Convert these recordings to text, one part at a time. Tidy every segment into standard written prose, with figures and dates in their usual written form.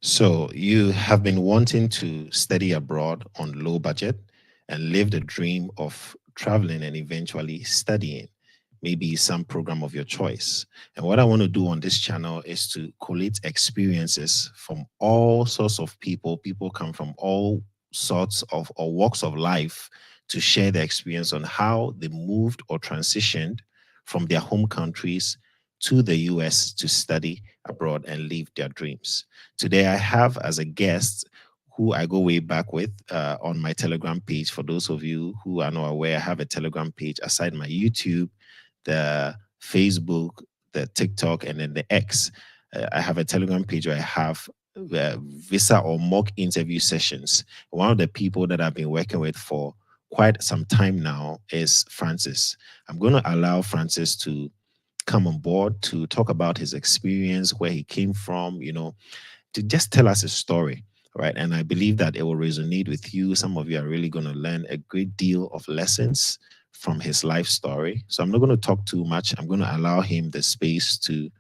So you have been wanting to study abroad on low budget and live the dream of traveling and eventually studying, maybe some program of your choice. And what I want to do on this channel is to collate experiences from all sorts of people. People come from all sorts of or walks of life to share their experience on how they moved or transitioned from their home countries to the US to study abroad and live their dreams. Today, I have as a guest who I go way back with on my Telegram page. For those of you who are not aware, I have a Telegram page aside my YouTube, the Facebook, the TikTok, and then the X. I have a Telegram page where I have visa or mock interview sessions. One of the people that I've been working with for quite some time now is Francis. I'm going to allow Francis to come on board to talk about his experience, where he came from, to just tell us a story, right? And I believe that it will resonate with you. Some of you are really going to learn a great deal of lessons from his life story. So I'm not going to talk too much. I'm going to allow him the space to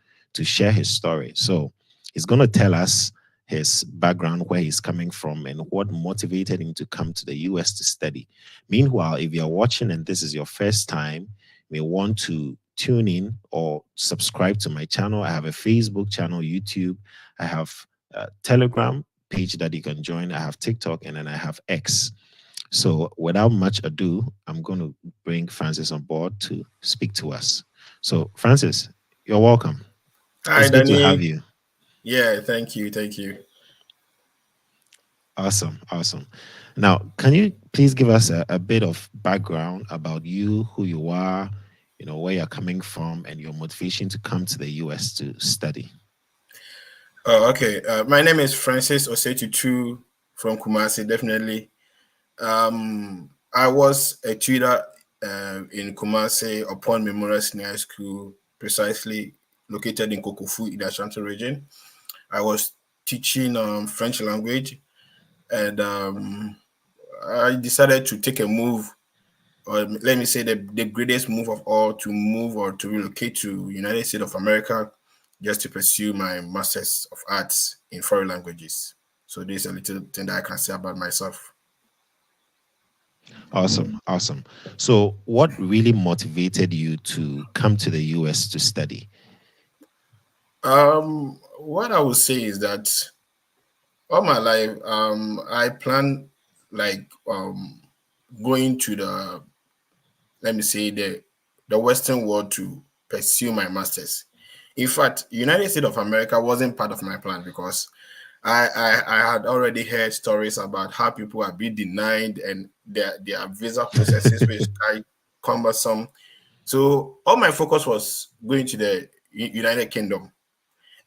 share his story. So he's going to tell us his background, where he's coming from, and what motivated him to come to the US to study. Meanwhile, if you're watching and this is your first time, you may want to tune in or subscribe to my channel. I have a Facebook channel, YouTube. I have Telegram page that you can join. I have TikTok, and then I have X. So without much ado, I'm going to bring Francis on board to speak to us. So Francis, you're welcome. Hi, It's good to have Danny. you. Yeah, thank you. Thank you. Awesome. Awesome. Now, can you please give us a bit of background about you, who you are, where you're coming from, and your motivation to come to the US to study? Oh, okay. My name is Francis Osetutu from Kumasi, definitely. I was a tutor in Kumasi upon Memorial Senior High School, precisely located in Kokofu in the Ashanti region. I was teaching French language, and I decided to take a move, or let me say the greatest move of all, to move or to relocate to United States of America just to pursue my Masters of Arts in foreign languages. So this is a little thing that I can say about myself. Awesome. Awesome. So, what really motivated you to come to the US to study? What I would say is that all my life, I plan like going to the, let me say, the Western world to pursue my masters. In fact, United States of America wasn't part of my plan because I had already heard stories about how people are being denied and their visa processes which are cumbersome. So all my focus was going to the United Kingdom.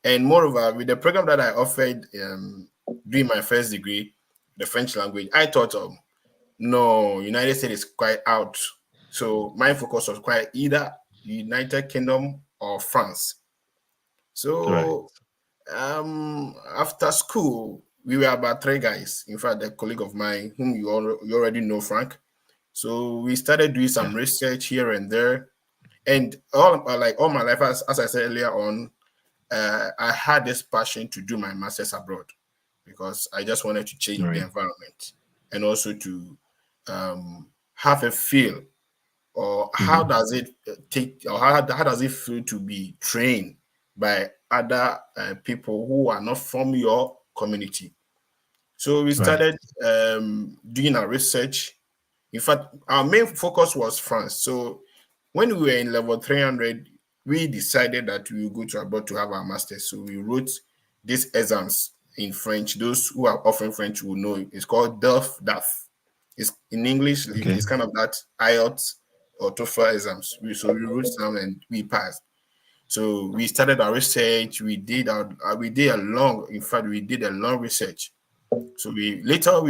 And moreover, with the program that I offered during my first degree, the French language, I thought, no, United States is quite out. So my focus was quite either United Kingdom or France. Right. So after school, we were about three guys. In fact, a colleague of mine, whom you already know, Frank. So we started doing Yeah. some research here and there, and all my life, as I said earlier on, I had this passion to do my masters abroad because I just wanted to change the Right. environment and also to have a feel, or how Hmm. does it take, or how does it feel to be trained by other people who are not from your community. So we Right. started doing our research. In fact, our main focus was France. So when we were in level 300, we decided that we would go to abroad to have our masters. So we wrote these exams in French. Those who are offering French will know it. It's called DELF. It's in English. Okay. It's kind of that IELTS or TOEFL exams. So we wrote them and we passed. So we started our research. We did a long. In fact, we did a long research. So we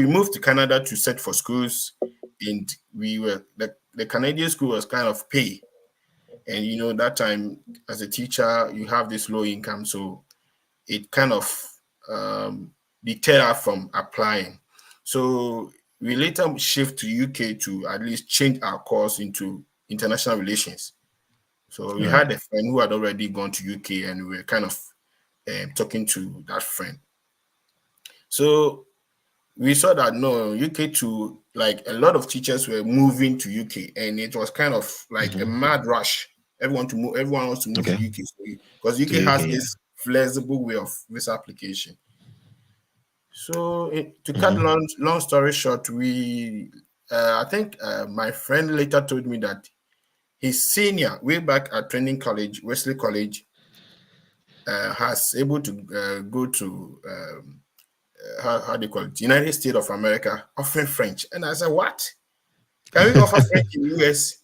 moved to Canada to search for schools, and we were the Canadian school was kind of pay, and that time as a teacher you have this low income, so it kind of um, deterred us from applying. So we later shift to UK to at least change our course into international relations. So we Right. had a friend who had already gone to UK, and we were kind of talking to that friend. So we saw that no, UK to like a lot of teachers were moving to UK, and it was kind of like a Hmm. mad rush. Everyone wants to move to Okay. UK because To UK UK, has yeah. this flexible way of visa application. So to cut Hmm. long story short, I think my friend later told me that his senior, way back at training college, Wesley College, has able to go to how do you call it, United States of America, offering French. And I said, what? Can we offer French in US?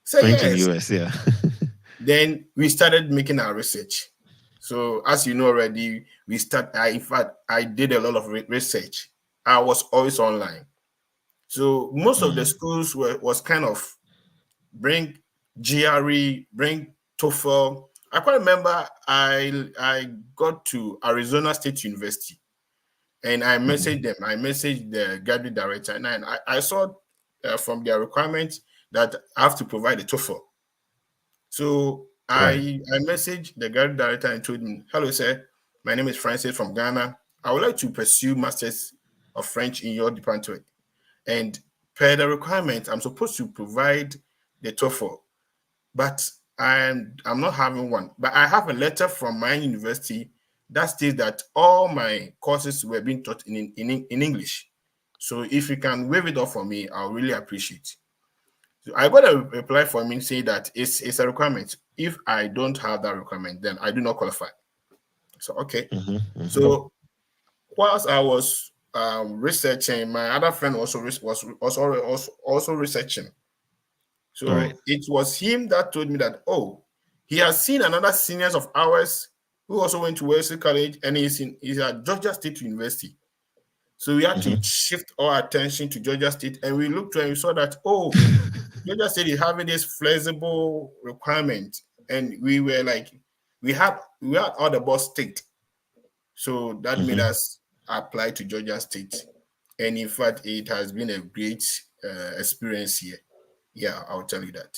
Say French in yes. US, yeah. Then we started making our research. So as you know already, in fact, I did a lot of research. I was always online. So most of the Mm. schools was kind of bring GRE, bring TOEFL. I quite remember I got to Arizona State University and I Hmm. messaged them. I messaged the graduate director and I saw from their requirements that I have to provide a TOEFL. So Right. I messaged the graduate director and told him, hello, sir. My name is Francis from Ghana. I would like to pursue Masters of French in your department. And per the requirement, I'm supposed to provide the TOEFL, but I'm not having one. But I have a letter from my university that states that all my courses were being taught in English. So if you can waive it off for me, I'll really appreciate. So I got a reply from him saying that it's a requirement. If I don't have that requirement, then I do not qualify. So okay. Hmm. Hmm. So whilst I was researching, my other friend also researching. Right. So it was him that told me that, oh, he has seen another seniors of ours who also went to Wesley College and he's at Georgia State University. So we had to Hmm. shift our attention to Georgia State and we looked and we saw that, oh, Georgia State is having this flexible requirement. And we were like, we had all the boss state. So that made Hmm. us apply to Georgia State. And in fact, it has been a great experience here. Yeah, I'll tell you that.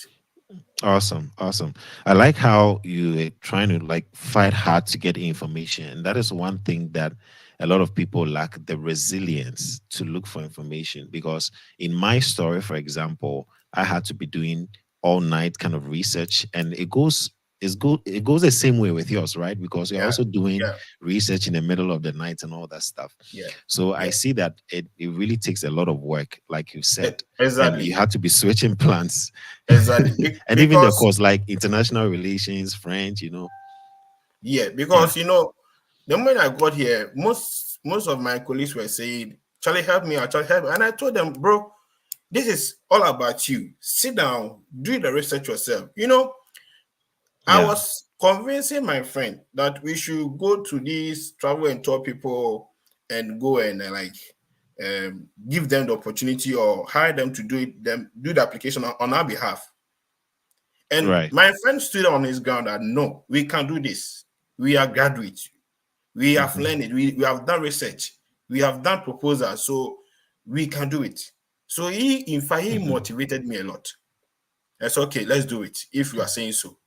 Awesome, awesome. I like how you are trying to like fight hard to get information, and that is one thing that a lot of people lack the resilience to look for information. Because in my story, for example, I had to be doing all night kind of research, and it goes the same way with yours, right? Because you're Yeah, also doing yeah, research in the middle of the night and all that stuff. yeah, So I yeah. see that it really takes a lot of work, like you said, and you Exactly, had to be switching plans. exactly. And even the Because course like international relations, French. yeah, Yeah. because the moment I got here, most of my colleagues were saying, "Charlie, help me out, Charlie, help me." And I told them, "Bro, this is all about you. Sit down, do the research yourself." I Yeah. was convincing my friend that we should go to these travel and tour people and go and give them the opportunity or hire them to do the application on our behalf. And Right. my friend stood on his ground that no, we can do this. We are graduates. We have Hmm. learned it. We have done research. We have done proposals. So we can do it. So in fact, he Hmm. motivated me a lot. I said, okay, let's do it if you are saying so.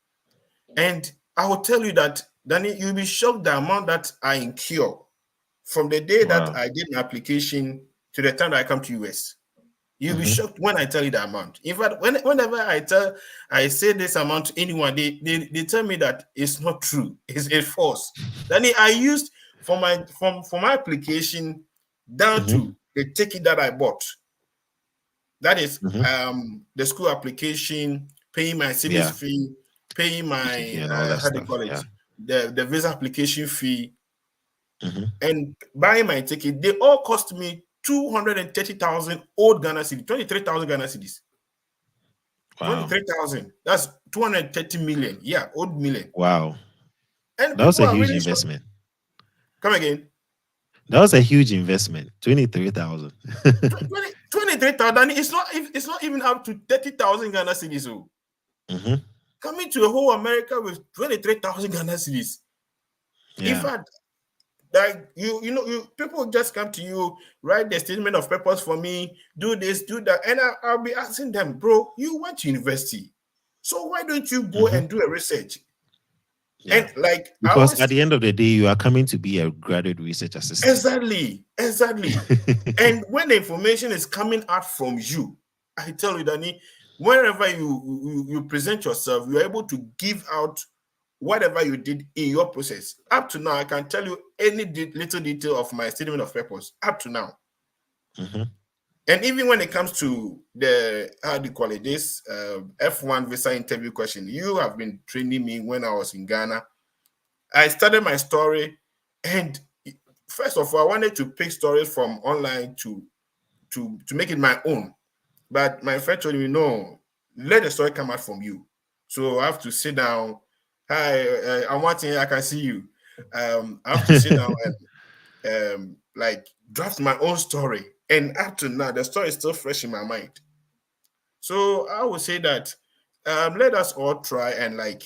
And I will tell you that, Danny, you'll be shocked the amount that I incur from the day that Wow. I did my application to the time that I come to US. You'll be Hmm. shocked when I tell you the amount. In fact, whenever I say this amount to anyone, they tell me that it's not true. It's false. Then I used for my application down Hmm. to the ticket that I bought. That is Hmm. the school application, paying my CDs Yeah. fee, paying my CCP and all that how do you stuff. call it, Yeah. the visa application fee, Hmm. and buying my ticket. They all cost me 230,000 old Ghana cedis, 23,000 Ghana cedis. Wow. 23,000. That's 230 million. Yeah, old million. Wow. And That was people a are huge really shocked. investment. Come again. That was a huge investment. 23,000. 23,000. It's not even up to 30,000 Ghana cedis. So Hmm. coming to a whole America with 23,000 Ghana cedis. In Yeah. fact, like you people just come to you, write the statement of purpose for me, do this, do that, and I'll be asking them, bro, you went to university, so why don't you go Hmm. and do a research? Yeah. And like I Because always at the end of the day, you are coming to be a graduate research assistant. exactly. And when the information is coming out from you, I tell you, Danny, wherever you present yourself, you're able to give out whatever you did in your process. Up to now, I can tell you any little detail of my statement of purpose. Up to now, Mhm. and even when it comes to the how do you call it this F1 visa interview question, you have been training me when I was in Ghana. I started my story, and first of all, I wanted to pick stories from online to make it my own. But my friend told me, no, let the story come out from you. So I have to sit down. Hi, I'm watching. I can see you. I have to sit down and like draft my own story. And up to now, the story is still fresh in my mind. So I would say that let us all try and like,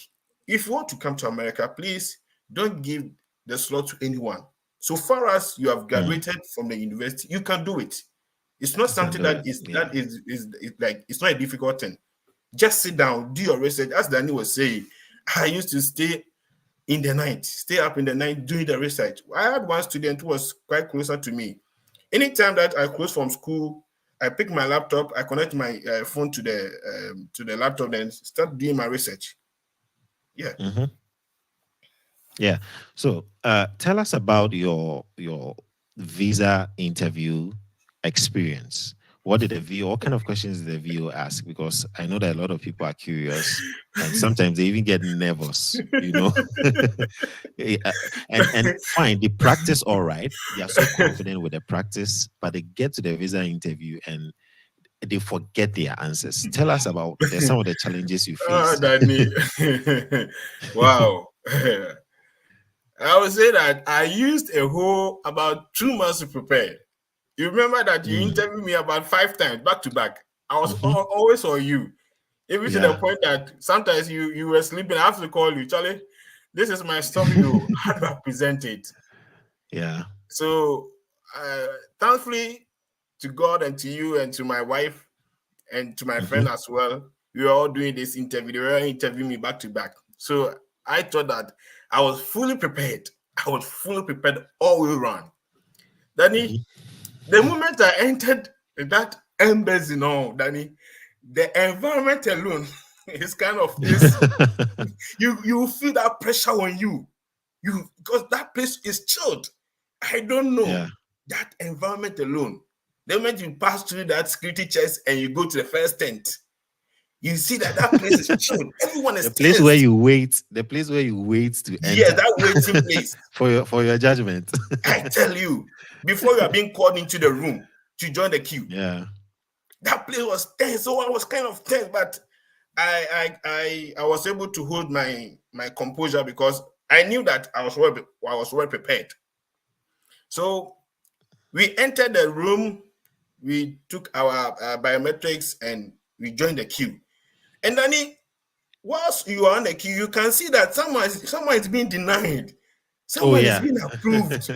if you want to come to America, please don't give the slot to anyone. So far as you have Mm, graduated from the university, you can do it. It's not you can something do it. that is Yeah. like it's not a difficult thing. Just sit down, do your research. As Danny was saying, I used to stay up in the night doing the research. I had one student who was quite closer to me. Anytime that I close from school, I pick my laptop, I connect my phone to the laptop, and start doing my research. Yeah. Mhm. Yeah. So, tell us about your visa interview experience. What did the VO? What kind of questions did the VO ask? Because I know that a lot of people are curious, and sometimes they even get nervous. You know, Eh, uh, and fine, they practice all right. They are so confident with the practice, but they get to the visa interview and they forget their answers. Tell us about some of the challenges you Ah, faced. Danny. Wow. I would say that I used a whole about 2 months to prepare. You remember that you Mm, interviewed me about 5 times back to back. I was mhm. always on you. Even to the Yeah. point that sometimes you were sleeping. I have to call you, Charlie. This is my story. Oh, how do I present it? Yeah. So, uh, thankfully to God and to you and to my wife and to my friend Mhm. as well, we were all doing this interview. They were interviewing me back to back. So I thought that I was fully prepared. I was fully prepared all the way around. Danny, Mhm. the moment I entered that embassy, no, Danny, the environment alone is kind of this. You feel that pressure on you. Because that place is chilled. I don't know Yeah. that environment alone. The moment you pass through that security chest and you go to the first tent, you see that that place is chilled. Everyone is The place where tense. you wait, the place where you wait to Yeah, enter that waiting place. for your judgment. I tell you, before you are being called into the room to join the queue, Yeah. that place was tense. So I was kind of tense, but I was able to hold my composure because I knew that I was well prepared. So we entered the room, we took our biometrics, and we joined the queue. And then whilst you are on the queue, you can see that someone is being denied, Oh someone is yeah. being approved.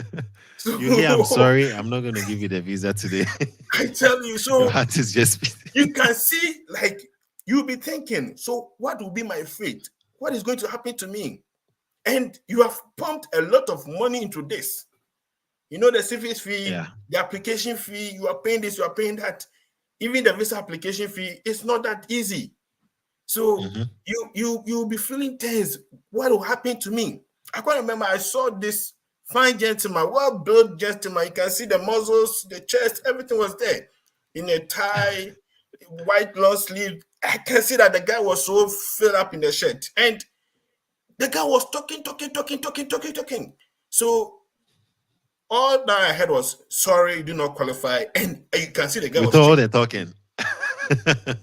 So You hear, I'm sorry, I'm not going to give you the visa today. I tell you, Your so heart is just you can see, like, you'll be thinking, so what will be my fate? What is going to happen to me? And you have pumped a lot of money into this. You know, the service fee, yeah. the application fee, you are paying this, you are paying that. Even the visa application fee, it's not that easy. So Mhm. you'll be feeling tense. What will happen to me? I can't remember. I saw this fine gentleman, well-built gentleman. You can see the muscles, the chest, everything was there. In a tie, white long sleeve. I can see that the guy was so filled up in the shirt. And the guy was talking. So all that I heard was, sorry, you do not qualify. And you can see the guy With was all shaking. the talking.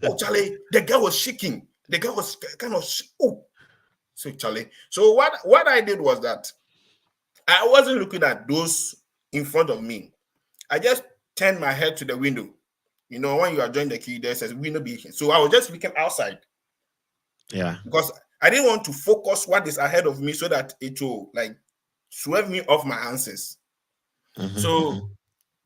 Oh, Charlie, the guy was shaking. The guy was kind of, oh, so Charlie. So what I did was that I wasn't looking at those in front of me. I just turned my head to the window. You know, when you are joining the queue, there's a window beacon. So I was just looking outside Yeah. because I didn't want to focus what is ahead of me so that it will like swerve me off my answers. Mhm, mhm. So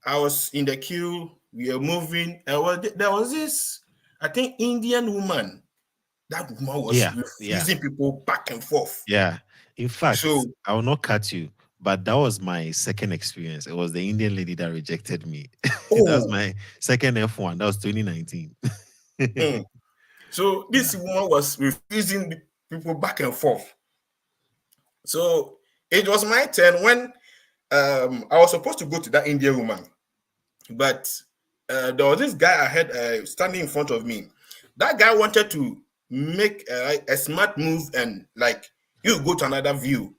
I was in the queue. We were moving. There was this, I think, Indian woman. That woman was Yeah. Yeah. refusing people back and forth. Yeah. In fact, So, I will not cut you, but that was my second experience. It was the Indian lady that rejected me. That was oh, my second F1. That was 2019. mm. So Yeah. this woman was refusing the people back and forth. So it was my turn when I was supposed to go to that Indian woman, but there was this guy I had standing in front of me. That guy wanted to make a smart move and like you go to another view,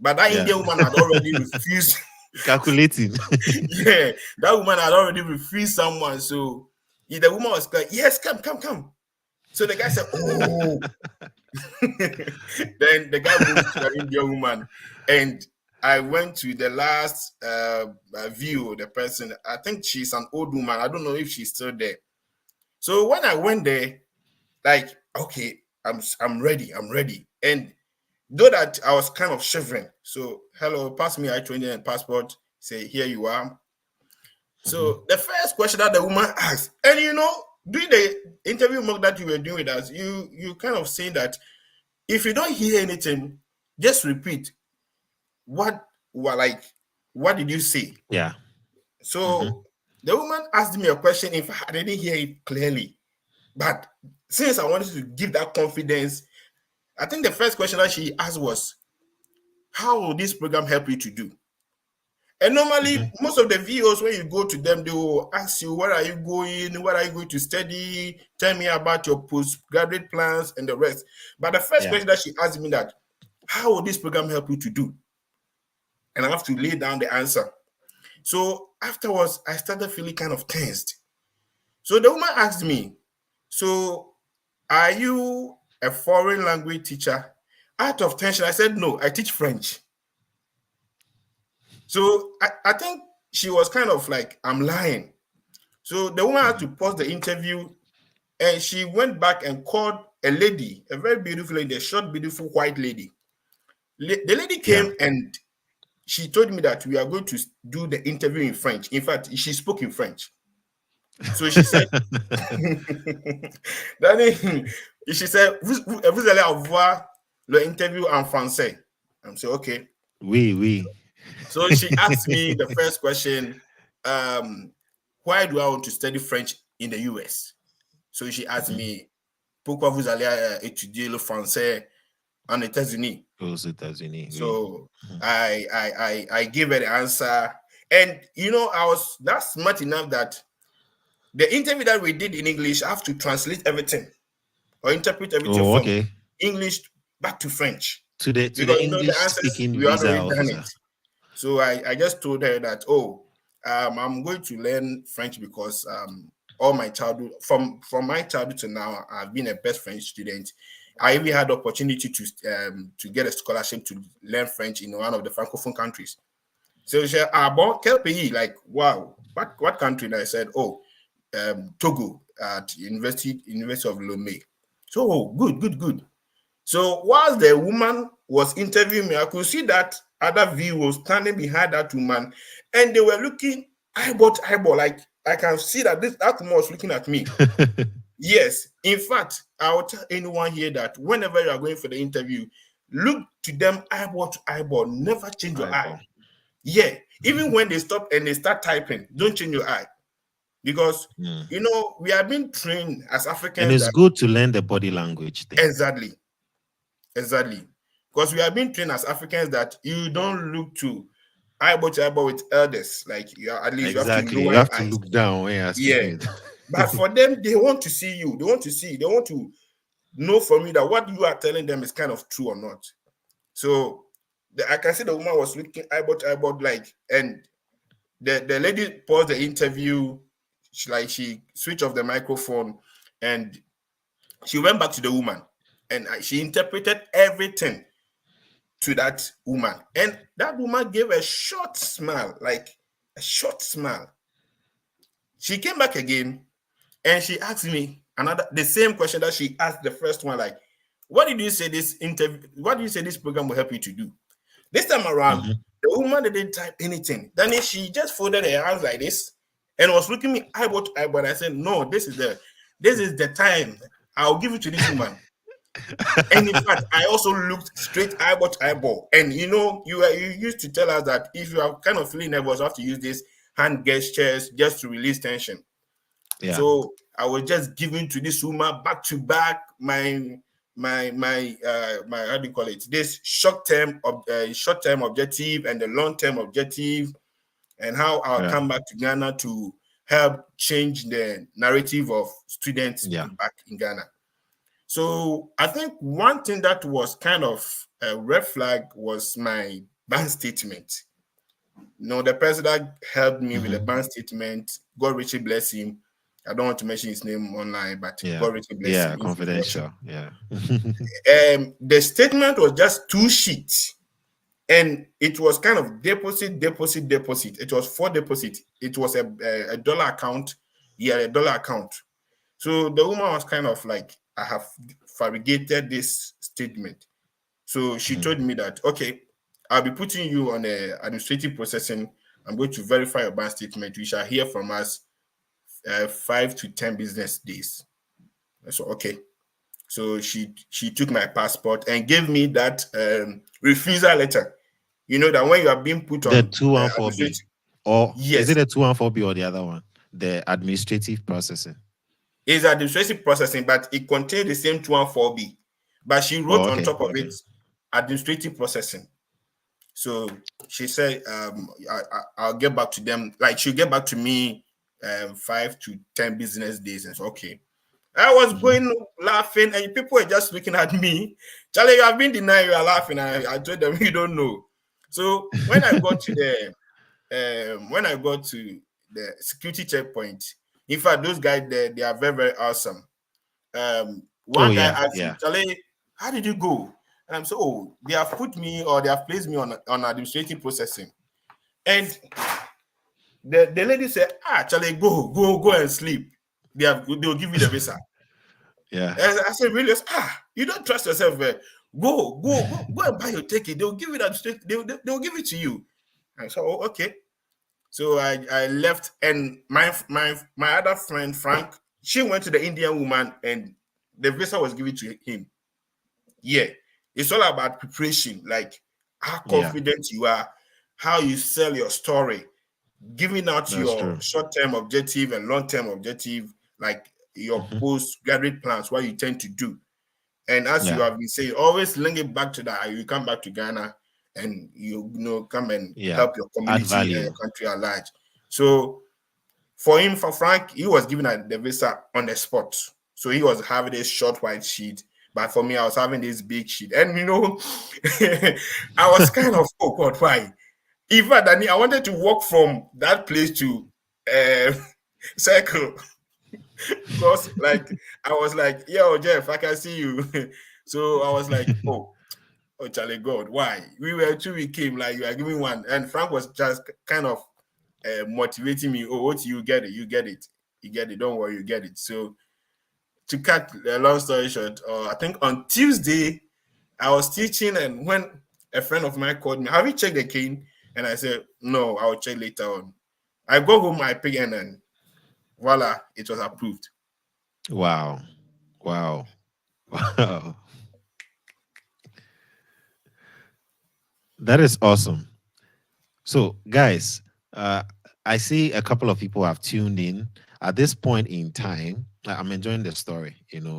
but that Yeah. Indian woman had already refused. Calculating. Yeah, that woman had already refused someone. So the woman was like, "Yes, come, come, come." So the guy said, "Oh." Then the guy moved to the Indian woman, and I went to the last view of the person. I think she's an old woman. I don't know if she's still there. So when I went there, like, okay, I'm ready, I'm ready. And though that I was kind of shivering. So, hello, pass me I-20 and passport. Say, here you are. Mhm. So the first question that the woman asked, and during the interview mock that you were doing with us, you kind of saying that if you don't hear anything, just repeat what like what did you say? Yeah. Mhm. So the woman asked me a question. If I didn't hear it clearly, but since I wanted to give that confidence, I think the first question that she asked was, "How will this program help you to do?" And Mhm. normally, most of the videos when you go to them, they will ask you, "Where are you going? What are you going to study? Tell me about your postgraduate plans and the rest." But the first Yeah. question that she asked me that, "How will this program help you to do?" And I have to lay down the answer. So afterwards, I started feeling kind of tensed. So the woman asked me, "So are you a foreign language teacher?" Out of tension, I said, "No, I teach French." So I think she was kind of like, I'm lying. So the woman had Mhm. to pause the interview and she went back and called a lady, a very beautiful lady, a short, beautiful white lady. The lady Yeah. came and she told me that we are going to do the interview in French. In fact, she spoke in French. So she said, Danny, she said, vous allez avoir l'interview en français. I'm saying, okay. Oui, oui. So she asked me the first question, why do I want to study French in the US? So she asked Mhm. me, pourquoi vous allez étudier le français en États-Unis? Aux États-Unis, oui. So Mhm. I gave her the answer. And I was that smart enough that the interview that we did in English, I have to translate everything or interpret everything Oh, from okay. English back to French. To the Because the English answers, speaking we had visa already done officer. it. So I just told her that, I'm going to learn French because all my childhood, from my childhood to now, I've been a best French student. I even had the opportunity to get a scholarship to learn French in one of the Francophone countries. So she said, bon, quel pays? Like, wow, what country? And I said, Togo at University of Lomé. So, good, good, good. So whilst the woman was interviewing me, I could see that other view was standing behind that woman, and they were looking eyeball to eyeball. Like I can see that that woman was looking at me. Yes, in fact, I will tell anyone here that whenever you are going for the interview, look to them eyeball to eyeball. Never change your eye. Eyeball. Yeah, even when they stop and they start typing, don't change your eye because Mm. we have been trained as And Africans it's that good to learn the body language thing. exactly. Exactly. Because we have been trained as Africans that you don't look to eyeball with elders. Like at least you have to Exactly. lower You your have to eyes. look down when you're Yeah. speaking with But for them, they want to see you. They want to see. They want to know from you that what you are telling them is kind of true or not. So I can see the woman was looking eyeball to eyeball, like, and the lady paused the interview. She switched off the microphone and she went back to the woman and she interpreted everything to that woman. And that woman gave a short smile, like a short smile. She came back again and she asked me the same question that she asked the first one, like, what did you say this interview, what did you say this program will help you to do? This time around, Mhm. the woman didn't type anything. Then she just folded her hands like this and was looking me eyeball to eyeball. I said, no, this is the time. I'll give it to this woman. And in fact, I also looked straight eyeball to eyeball. And you used to tell us that if you are kind of feeling nervous, you have to use this hand gestures just to release tension. Yeah. So I was just giving to this woman back to back my how do you call it? This short-term objective and the long-term objective, and how I'll Yeah. come back to Ghana to help change the narrative of students Yeah. back in Ghana. So I think one thing that was kind of a red flag was my bank statement. The person that helped me with the bank statement, God richly bless him. I don't want to mention his name online, but Yeah. God richly bless Yeah. him if he's watching. Confidential. Yeah. The statement was just 2 sheets, and it was kind of deposit. It was 4 deposit. It was a dollar account. Yeah, a dollar account. So the woman was kind of like, I have fabricated this statement. So she told me that, okay, I'll be putting you on a administrative processing. I'm going to verify your bank statement. You shall hear from us 5 to 10 business days. So, okay. So she took my passport and gave me that refusal letter. You know that when you are being put The on 214B, administrative, or is yes, it a 214B or the other one? The administrative processing. it's administrative processing, but it contains the same 214B. But she wrote Oh, on okay. top of Okay. it administrative processing. So she said, I'll get back to them. Like, she'll get back to me 5 to 10 business days. And so, okay. I was going laughing, and people were just looking at me. Charlie, you have been denying, you are laughing. I told them, you don't know. So when I got to the security checkpoint, in fact, those guys there, they are very, very awesome. Oh, One guy yeah. asked me, Yeah. Charlie, how did you go? And I'm so, oh, they have put me, or they have placed me on administrative processing. And the lady said, Charlie, go and sleep. They'll give you the visa. Yeah. And I said, really? You don't trust yourself. Go and buy your ticket. They'll give it they'll give it to you. And so, okay. So I left, and my other friend Frank, she went to the Indian woman, and the visa was given to him. Yeah, it's all about preparation, like how confident you are, how you sell your story, giving out That's your true. short-term objective and long-term objective, like your postgraduate plans, what you tend to do. And as you Yeah. have been saying, always link it back to that. You come back to Ghana and come and Yeah. help your Add community and value. your country at large. So for Frank, he was given the visa on the spot. So he was having this short white sheet. But for me, I was having this big sheet. And I was kind of, oh God, why? In fact, I wanted to walk from that place to Circle. Because like I was like, yo, Jeff, I can see you. So I was like, oh Charlie God, why? We came, like you are giving one. And Frank was just kind of motivating me. Oh, what, you get it, don't worry, you get it. So to cut a long story short, I think on Tuesday I was teaching, and when a friend of mine called me, have you checked the cane? And I said, no, I'll check later on. I go home, I pick, and voila, it was approved. Wow. Wow. Wow. That is awesome. So, guys, I see a couple of people have tuned in. At this point in time, I'm enjoying the story.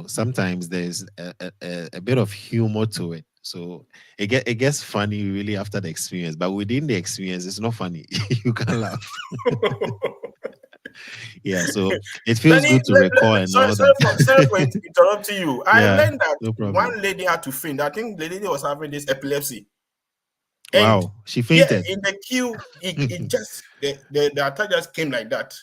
Sometimes there's a bit of humor to it. So it gets funny really after the experience, but within the experience, it's not funny. You can laugh. Yeah, so it feels Danny, good to recall and sorry, know that. sorry for interrupting you. I Yeah, learned that no problem. one lady had to faint. I think the lady was having this epilepsy. And Wow, she yeah, fainted. in the queue, it just the attack just came like that.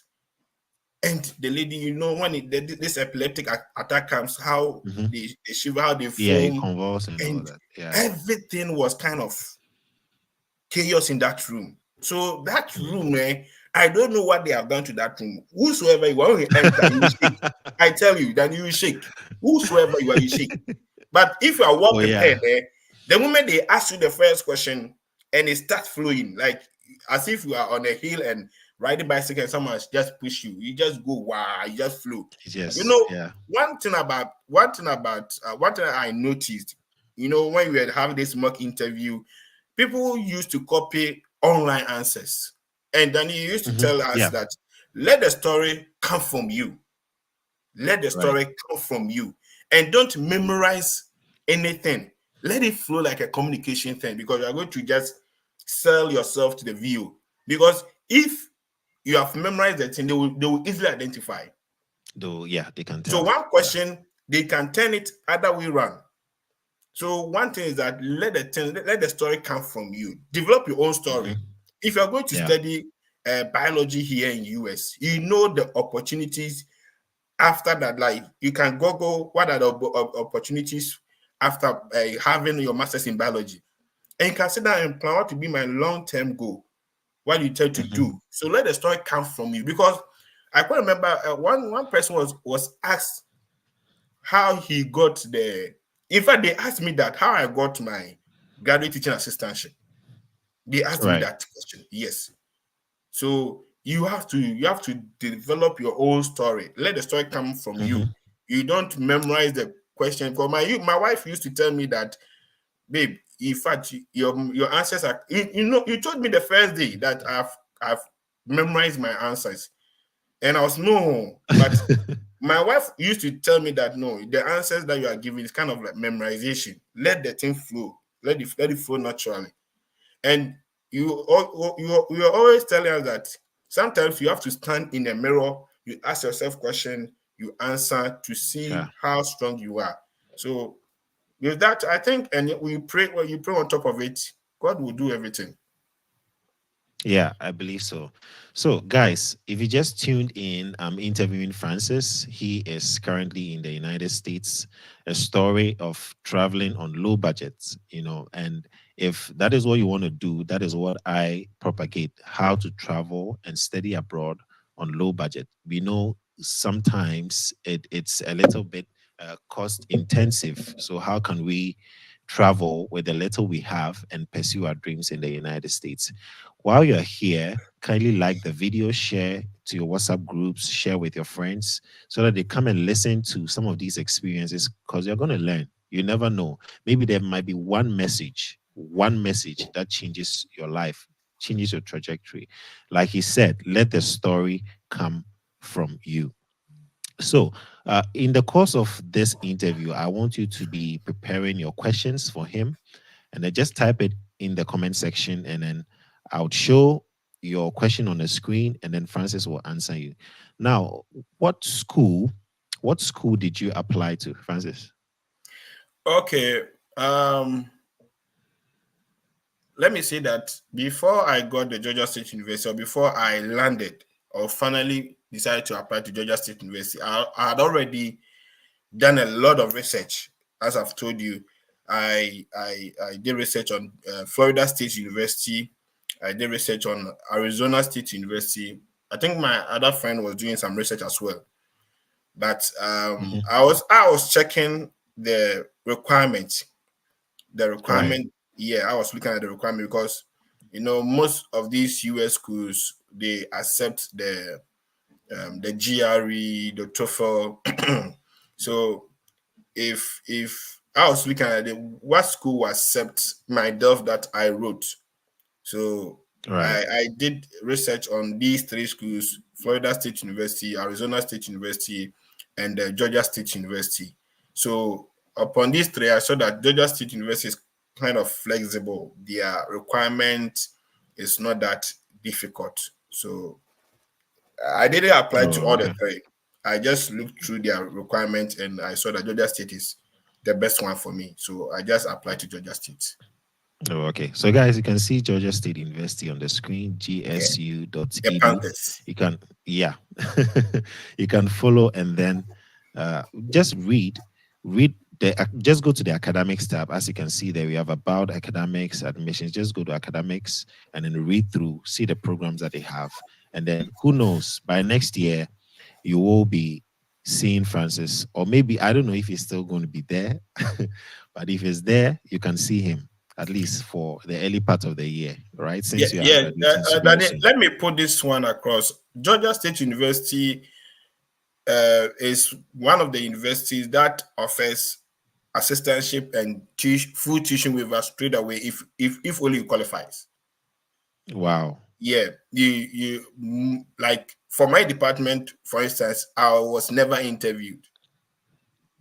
And the lady, when this epileptic attack comes, how they shiver, how they Yeah, you foam, convulse and all and that. Yeah. everything was kind of chaos in that room. So that room, I don't know what they have done to that room. Whosoever you are, when you enter, you shake. I tell you, then you shake. Whosoever you are, you shake. But if you are well Oh yeah. prepared, the moment they ask you the first question and it starts flowing, like as if you are on a hill and riding bicycle and someone just push you, you just go wow, you just flow. You Yes. know, Yeah. one thing I noticed, when we had having this mock interview, people used to copy online answers, and then he used to tell us Yeah. that let the story come from you. Let the Right. story come from you, and don't memorize anything. Let it flow like a communication thing, because you are going to just sell yourself to the view. Because if you have memorized the thing, they will easily identify. Though, yeah, they can So tell. one Yeah. question, they can turn it other way around. So one thing is that let the story come from you. Develop your own story. If you're going to Yeah. study biology here in US, you know the opportunities after that. Like you can Google what are the opportunities after having your master's in biology, and you can sit down and plan what to be my long-term goal. What you tend to do. So let the story come from you, because I can remember one person was asked how he got the. In fact, they asked me that how I got my graduate teaching assistantship. They asked me Right. that question. Yes. So you have to develop your own story. Let the story come from you. You don't memorize the question. Because my wife used to tell me that, babe, in fact, your answers are you told me the first day that I've memorized my answers. And I was no, but my wife used to tell me that no, the answers that you are giving is kind of like memorization. Let the thing flow. Let it flow naturally. And you are always telling us that sometimes you have to stand in the mirror, you ask yourself question, you answer to see Yeah. how strong you are. So with that, I think, and we pray when you pray on top of it, God will do everything. Yeah, I believe so. So, guys, if you just tuned in, I'm interviewing Francis. He is currently in the United States. A story of traveling on low budgets, and if that is what you want to do, that is what I propagate: how to travel and study abroad on low budget. We know sometimes it's a little bit cost intensive. So, how can we travel with the little we have and pursue our dreams in the United States? While you're here, kindly like the video, share to your WhatsApp groups, share with your friends so that they come and listen to some of these experiences, because you're going to learn. You never know. Maybe there might be one message that changes your life, changes your trajectory. Like he said, let the story come from you. So, in the course of this interview, I want you to be preparing your questions for him, and then just type it in the comment section, and then I would show your question on the screen, and then Francis will answer you. Now, what school, what school did you apply to, Francis? Okay. Let me say that before I got the Georgia State University, or before I landed or finally decided to apply to Georgia State University, I had already done a lot of research. As I've told you, I did research on Florida State University. I did research on Arizona State University. I think my other friend was doing some research as well. But Mhm. I was checking the Right. requirement. Yeah, I was looking at the requirement because most of these US schools, they accept the GRE, the TOEFL. So if I was looking at it, what school will accept my DELF that I wrote? So Right. I did research on these three schools: Florida State University, Arizona State University, and Georgia State University. So upon these three, I saw that Georgia State University is kind of flexible. Their requirement is not that difficult. So I didn't apply to Oh, all the okay. three. I just looked through their requirements and I saw that Georgia State is the best one for me. So I just applied to Georgia State. Oh, okay. So, guys, you can see Georgia State University on the screen, Yeah, the gsu.edu. Panthers. You can, yeah, you can follow, and then just read just go to the academics tab. As you can see there, we have about academics, admissions. Just go to academics and then read through, see the programs that they have. And then who knows, by next year, you will be seeing Francis, or maybe I don't know if he's still going to be there, but if he's there, you can see him at least for the early part of the year, right? Yeah, Since you are yeah. graduating very Danny, soon. let me put this one across. Georgia State University is one of the universities that offers assistantship and full tuition waiver straight away if only you qualifies. Wow. Yeah, like for my department, for instance, I was never interviewed.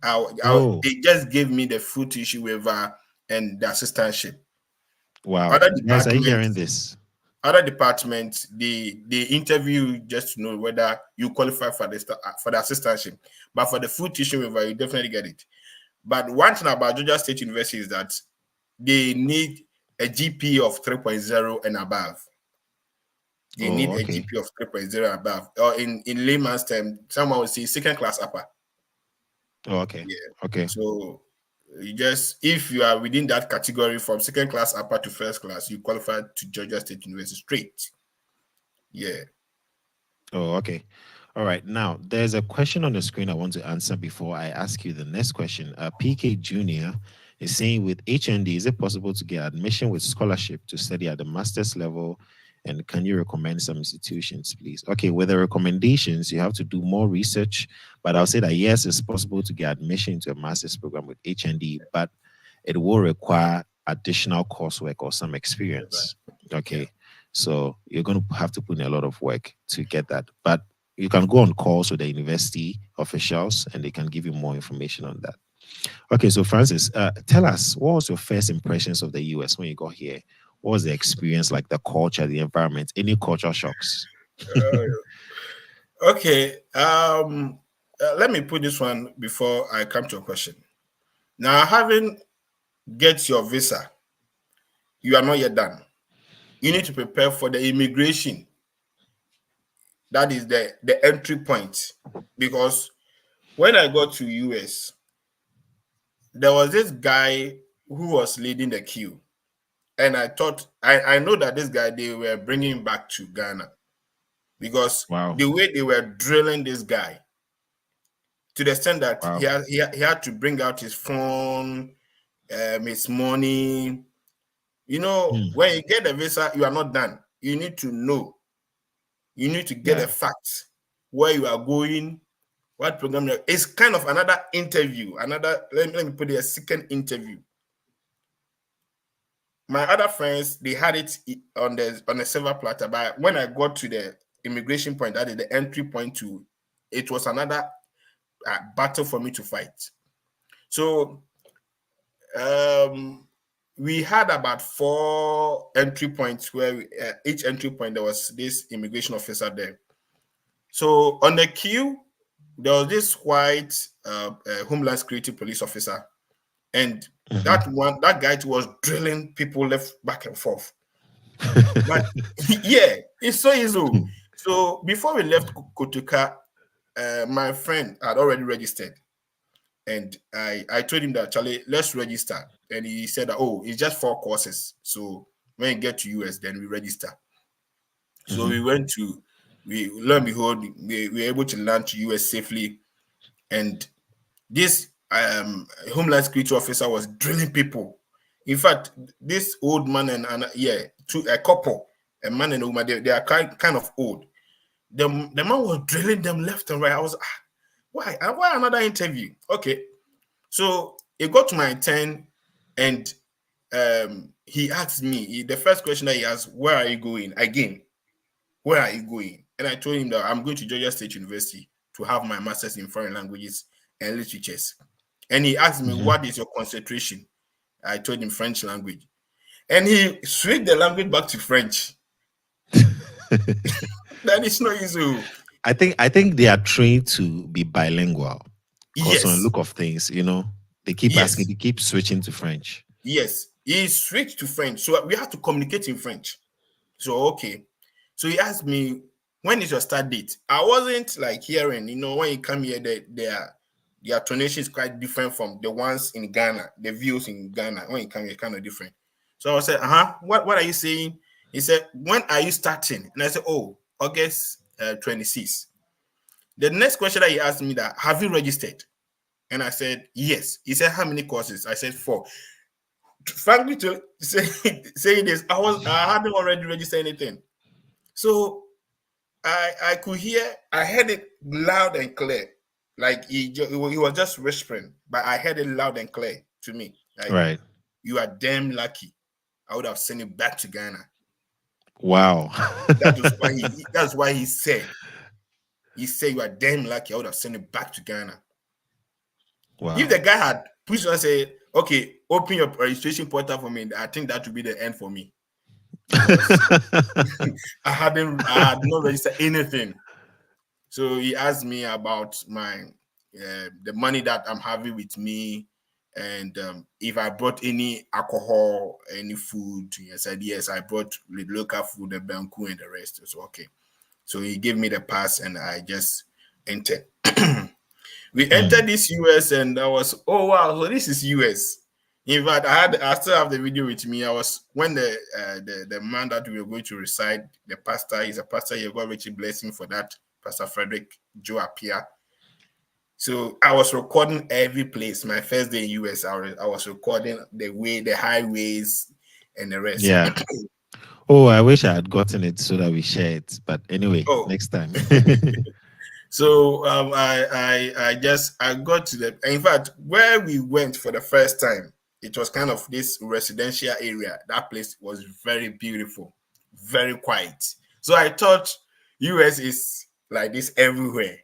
Oh, They just gave me the full tuition waiver and the assistantship. wow. Other Guys, are you hearing departments, this? they interview you just to know whether you qualify for the assistantship. But for the full tuition waiver, you definitely get it. But one thing about Georgia State University is that they need a GP of 3.0 and above. They Oh, need a okay. GP of 3.0 above. Or in layman's term, someone would say second class upper. Oh, okay. Yeah. Okay. So you just, if you are within that category from second class upper to first class, you qualify to Georgia State University straight. Yeah. Oh, okay. All right. Now, there's a question on the screen I want to answer before I ask you the next question. PK Junior is saying, with HND, is it possible to get admission with scholarship to study at the master's level? And can you recommend some institutions, please? Okay, with the recommendations, you have to do more research. But I'll say that yes, it's possible to get admission into a master's program with HND, but it will require additional coursework or some experience. Okay. Yeah. So you're going to have to put in a lot of work to get that. But you can go on calls with the university officials and they can give you more information on that. Okay, so Francis, tell us, what was your first impressions of the US when you got here? What was the experience like, the culture, the environment, any culture shocks? Okay. Let me put this one before I come to a question. Now, having get your visa, you are not yet done. You need to prepare for the immigration. That is the entry point. Because when I got to US, there was this guy who was leading the queue. And I thought, I know that this guy, they were bringing him back to Ghana. Because Wow. the way they were drilling this guy, to the extent that Wow. he had to bring out his phone, his money. You know, Hmm. when you get a visa, you are not done. You need to know. You need to get Yeah. the facts, where you are going, what program. It's kind of another interview. Let me put it, a second interview. My other friends, they had it on a silver platter, but when I got to the immigration point, that is the entry point to, it was another battle for me to fight. So we had about 4 entry points where each entry point there was this immigration officer there. So on the queue, there was this white Homeland Security police officer, and that guy was drilling people left back and forth. But yeah, it's so easy. So before we left Kotoka, my friend had already registered. And I told him that, Charlie, let's register. And he said that, oh, it's just 4 courses. So when you get to US, then we register. So we lo and behold, we were able to land to US safely. And this Homeland Security officer was drilling people. In fact, this old man and a couple, a man and a woman, they are kind of old. The man was drilling them left and right. I was, why another interview? Okay. So it got to my turn, and he asked me, the first question that he asked, where are you going? Again, where are you going? And I told him that I'm going to Georgia State University to have my master's in foreign languages and literatures. And he asked me, what is your concentration? I told him French language. And he switched the language back to French. That is not easy. I think they are trained to be bilingual. Because on the Yes. look of things, they keep asking, Yes. they keep switching to French. Yes. He switched to French. So we had to communicate in French. So, okay. So he asked me, when is your start date? I wasn't like hearing, when you come here, their tonation is quite different from the ones in Ghana, the views in Ghana. When you come here, kind of different. So I said, what are you saying? He said, when are you starting? And I said, oh, August 26th. The next question that he asked me that, have you registered? And I said, yes. He said, how many courses? I said, 4. frankly, to say this, I hadn't already registered anything. So I could hear, I heard it loud and clear. Like he was just whispering, but I heard it loud and clear to me. Like, Right. you are damn lucky. I would have sent it back to Ghana. Wow. That's why he said you are damn lucky. I would have sent it back to Ghana. If Wow. the guy had pushed and said, okay, open your registration portal for me, I think that would be the end for me. Because I had not registered anything. So he asked me about my the money that I'm having with me, and if I brought any alcohol, any food. I said yes, I brought the local food, the banku and the rest. So okay. So he gave me the pass, and I just entered. We entered this US, and I was, oh wow, so this is US. In fact, I still have the video with me. I was when the man that we were going to recite, the pastor, he's a pastor. You got Richie blessing for that, Pastor Frederick Joe Apia. So I was recording every place. My first day in US, I was recording the highways, and the rest. Yeah. Oh, I wish I had gotten it so that we share it. But anyway, Oh, next time. so I got to the. In fact, where we went for the first time, it was kind of this residential area. That place was very beautiful, very quiet. So I thought US is like this everywhere.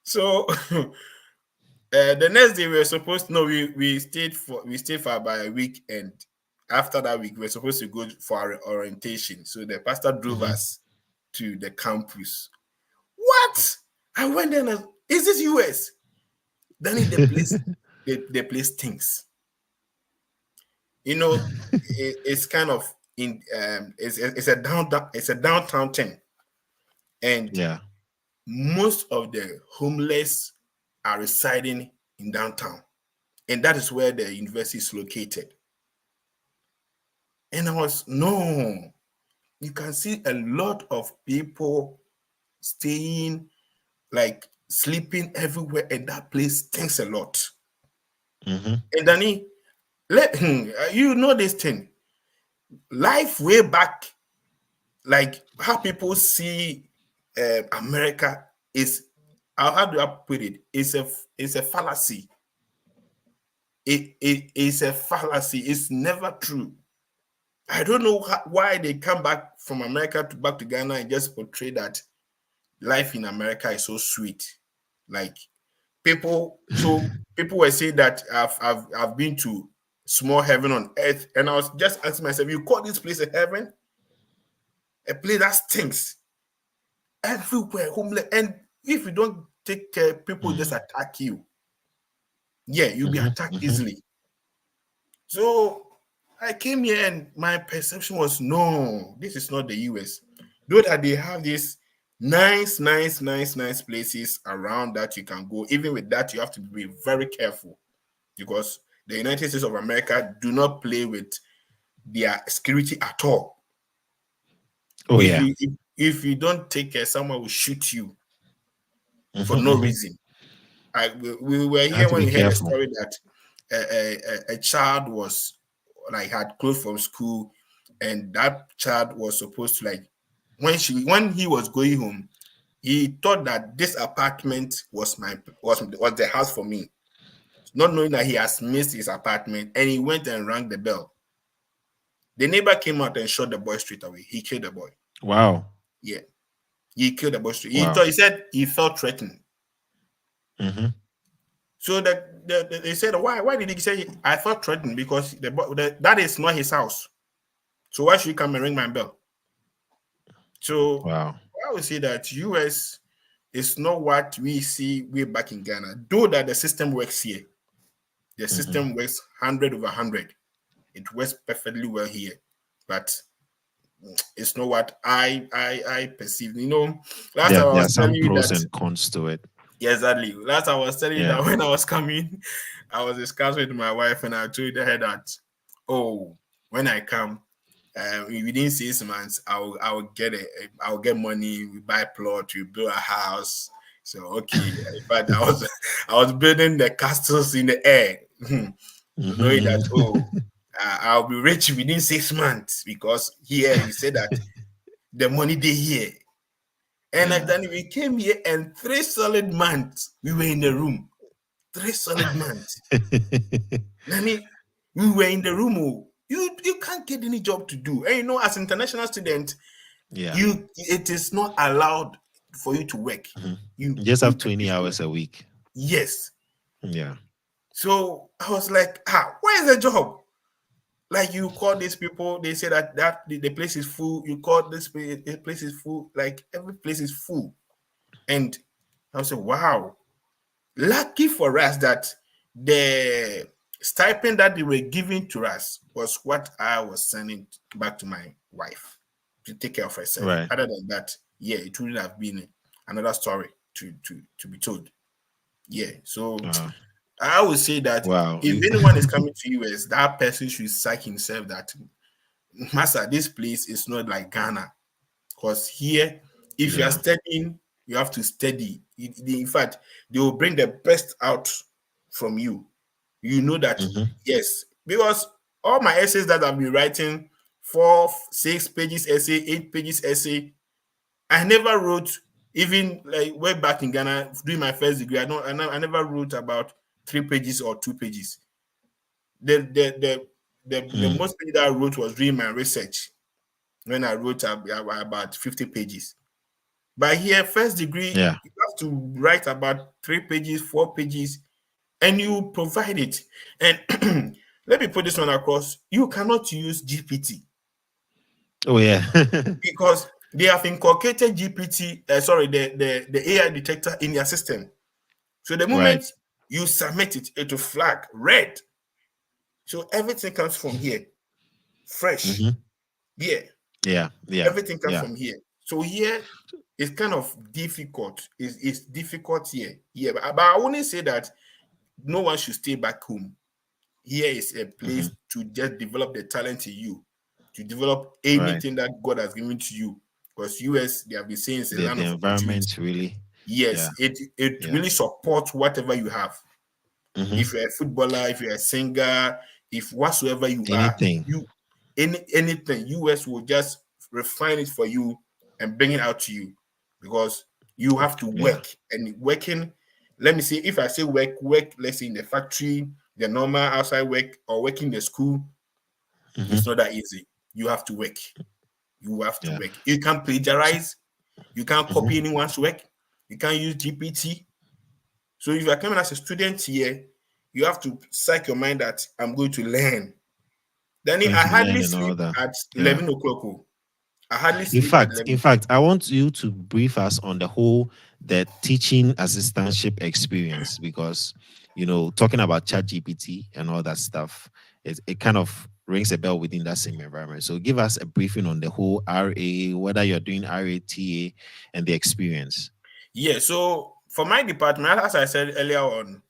So the next day we were supposed to, no, we stayed for about a week, and after that week we were supposed to go for our orientation. So the pastor drove us to the campus. What? I went there and is this US? Then the place stinks. You know, it's kind of it's a downtown thing, and Yeah. most of the homeless are residing in downtown, and that is where the university is located. And I was, no, you can see a lot of people staying, like sleeping everywhere, and that place stinks a lot. And Danny, you know this thing, life way back, like how people see America is, how do I put it? It's a fallacy. It is a fallacy. It's never true. I don't know why they come back from America back to Ghana and just portray that life in America is so sweet. Like people were saying that I've been to small heaven on earth, and I was just asking myself, you call this place a heaven? A place that stinks everywhere, homeless, and if you don't take care, people just attack you. Yeah, you'll be attacked easily. So I came here and my perception was, no, this is not the US. Though that they have these nice places around that you can go. Even with that, you have to be very careful, because the United States of America do not play with their security at all. Oh, yeah. If you don't take care, someone will shoot you for no reason. We were here when we heard a story that a child was like had clothes from school, and that child was supposed to, like, when he was going home, he thought that this apartment was the house for me, not knowing that he has missed his apartment, and he went and rang the bell. The neighbor came out and shot the boy straight away. He killed the boy. Wow. Yeah, he killed the boy straight. Wow. He said he felt threatened. So they said, why did he say I felt threatened? Because that is not his house. So why should you come and ring my bell? So wow. I would say that US is not what we see way back in Ghana. Though that the system works here, the system works 100 over 100. It works perfectly well here, but it's not what I perceive. You know, last time I was telling you pros that, and cons to it. Yeah, exactly. Last time I was telling you that when I was coming, I was discussing with my wife, and I told her that, oh, when I come, within 6 months, I'll get money. We buy plot, we build a house. So okay, but I was building the castles in the air, knowing that I'll be rich within 6 months, because here he said that the money they here. And Yeah. then we came here, and 3 solid months we were in the room. 3 solid months. Nani, we were in the room. Oh, you can't get any job to do. And as international student, Yeah. it is not allowed for you to work. Mhm. You You just have need to be 20 school. hours a week. Yes. Yeah. So I was like, where's the job? Like, you call these people, they say that the place is full. You call this place, the place is full. Like, every place is full. And I was like, wow. Lucky for us that the stipend that they were giving to us was what I was sending back to my wife to take care of herself. Right. Other than that, yeah, it would have been another story to be told. Yeah. So Uh, I would say that wow. if anyone is coming to US, that person should psych himself that, Master, this place is not like Ghana. Because here, if you are Yeah. studying, you have to study. In fact, they will bring the best out from you. You know that, Hmm. yes, because all my essays that I've been writing, 4, 6 pages essay, 8 pages essay, I never wrote, even like way back in Ghana doing my first degree. I never wrote about 3 pages or 2 pages. The Mm. most page that I wrote was during my research, when I wrote about 50 pages. But here, first degree, Yeah. you have to write about 3 pages, 4 pages, and you provide it. And let me put this one across. You cannot use GPT, Oh, yeah. because they have inculcated GPT, the AI detector in your system. So the Right. moment you submit it, it will flag red. So everything comes from here, fresh. Hmm. Yeah, Yeah. Yeah. everything comes Yeah. from here. So here it's kind of difficult. It's difficult here. Yeah, but I wouldn't say that no one should stay back home. Here is a Hmm. place to just develop the talent in you, to develop Right. anything that God has given to you. Because US, they have been saying, it's a The land of opportunity. environment really. Yeah. Yes, it Yeah. really supports whatever you have. Hmm. If you're a footballer, if you're a singer, if whatsoever you are, Anything. anything, US will just refine it for you and bring it out to you, because you have to Yeah. work. And working, let me say, if I say work, let's say in the factory, the normal outside work, or working in the school, Hmm. it's not that easy. You have to work. You have to Yeah. work. You can't plagiarize. You can't copy Hmm. anyone's work. You can't use GPT. So if you're coming as a student here, you have to psych your mind that I'm going to learn. Then Going I to learn hardly and all sleep that. at Yeah. 11 o'clock. Oh. I hardly In sleep at fact, 11 in o'clock. fact, I want you to brief us on the teaching assistantship experience, because talking about chat GPT and all that stuff, it kind of rings a bell within that same environment. So give us a briefing on the whole RA, whether you're doing RATA, and the experience. Yeah, so for my department, as I said earlier on,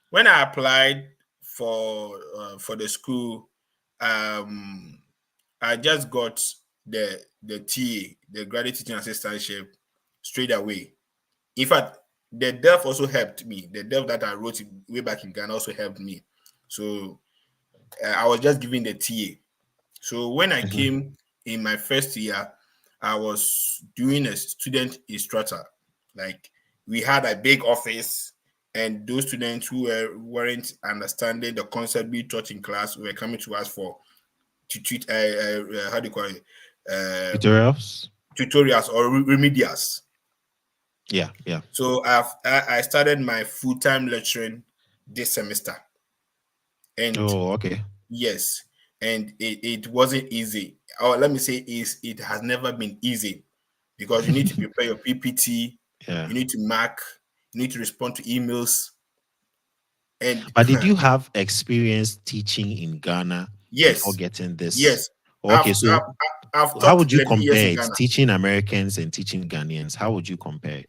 when I applied for the school, um, I just got the TA, the graduate teaching assistantship, straight away. In fact, the dev also helped me. The dev that I wrote way back in Ghana also helped me. So I was just giving the TA. So when I Hmm. came in my first year, I was doing a student instructor. Like, we had a big office, and those students who weren't understanding the concept we taught in class were coming to us for how do you call it, Tutorials. tutorials or remedials. Yeah. Yeah. So I started my full-time lecturing this semester, and Oh, okay. yes, and it wasn't easy. Or let me say, it has never been easy, because you need to prepare your PPT, Yeah. you need to mark, you need to respond to emails, and But did you have experience teaching in Ghana before yes, getting this? yes, Okay, so I've how taught would you 11 years compare in it? Ghana. Teaching Americans and teaching Ghanaians. How would you compare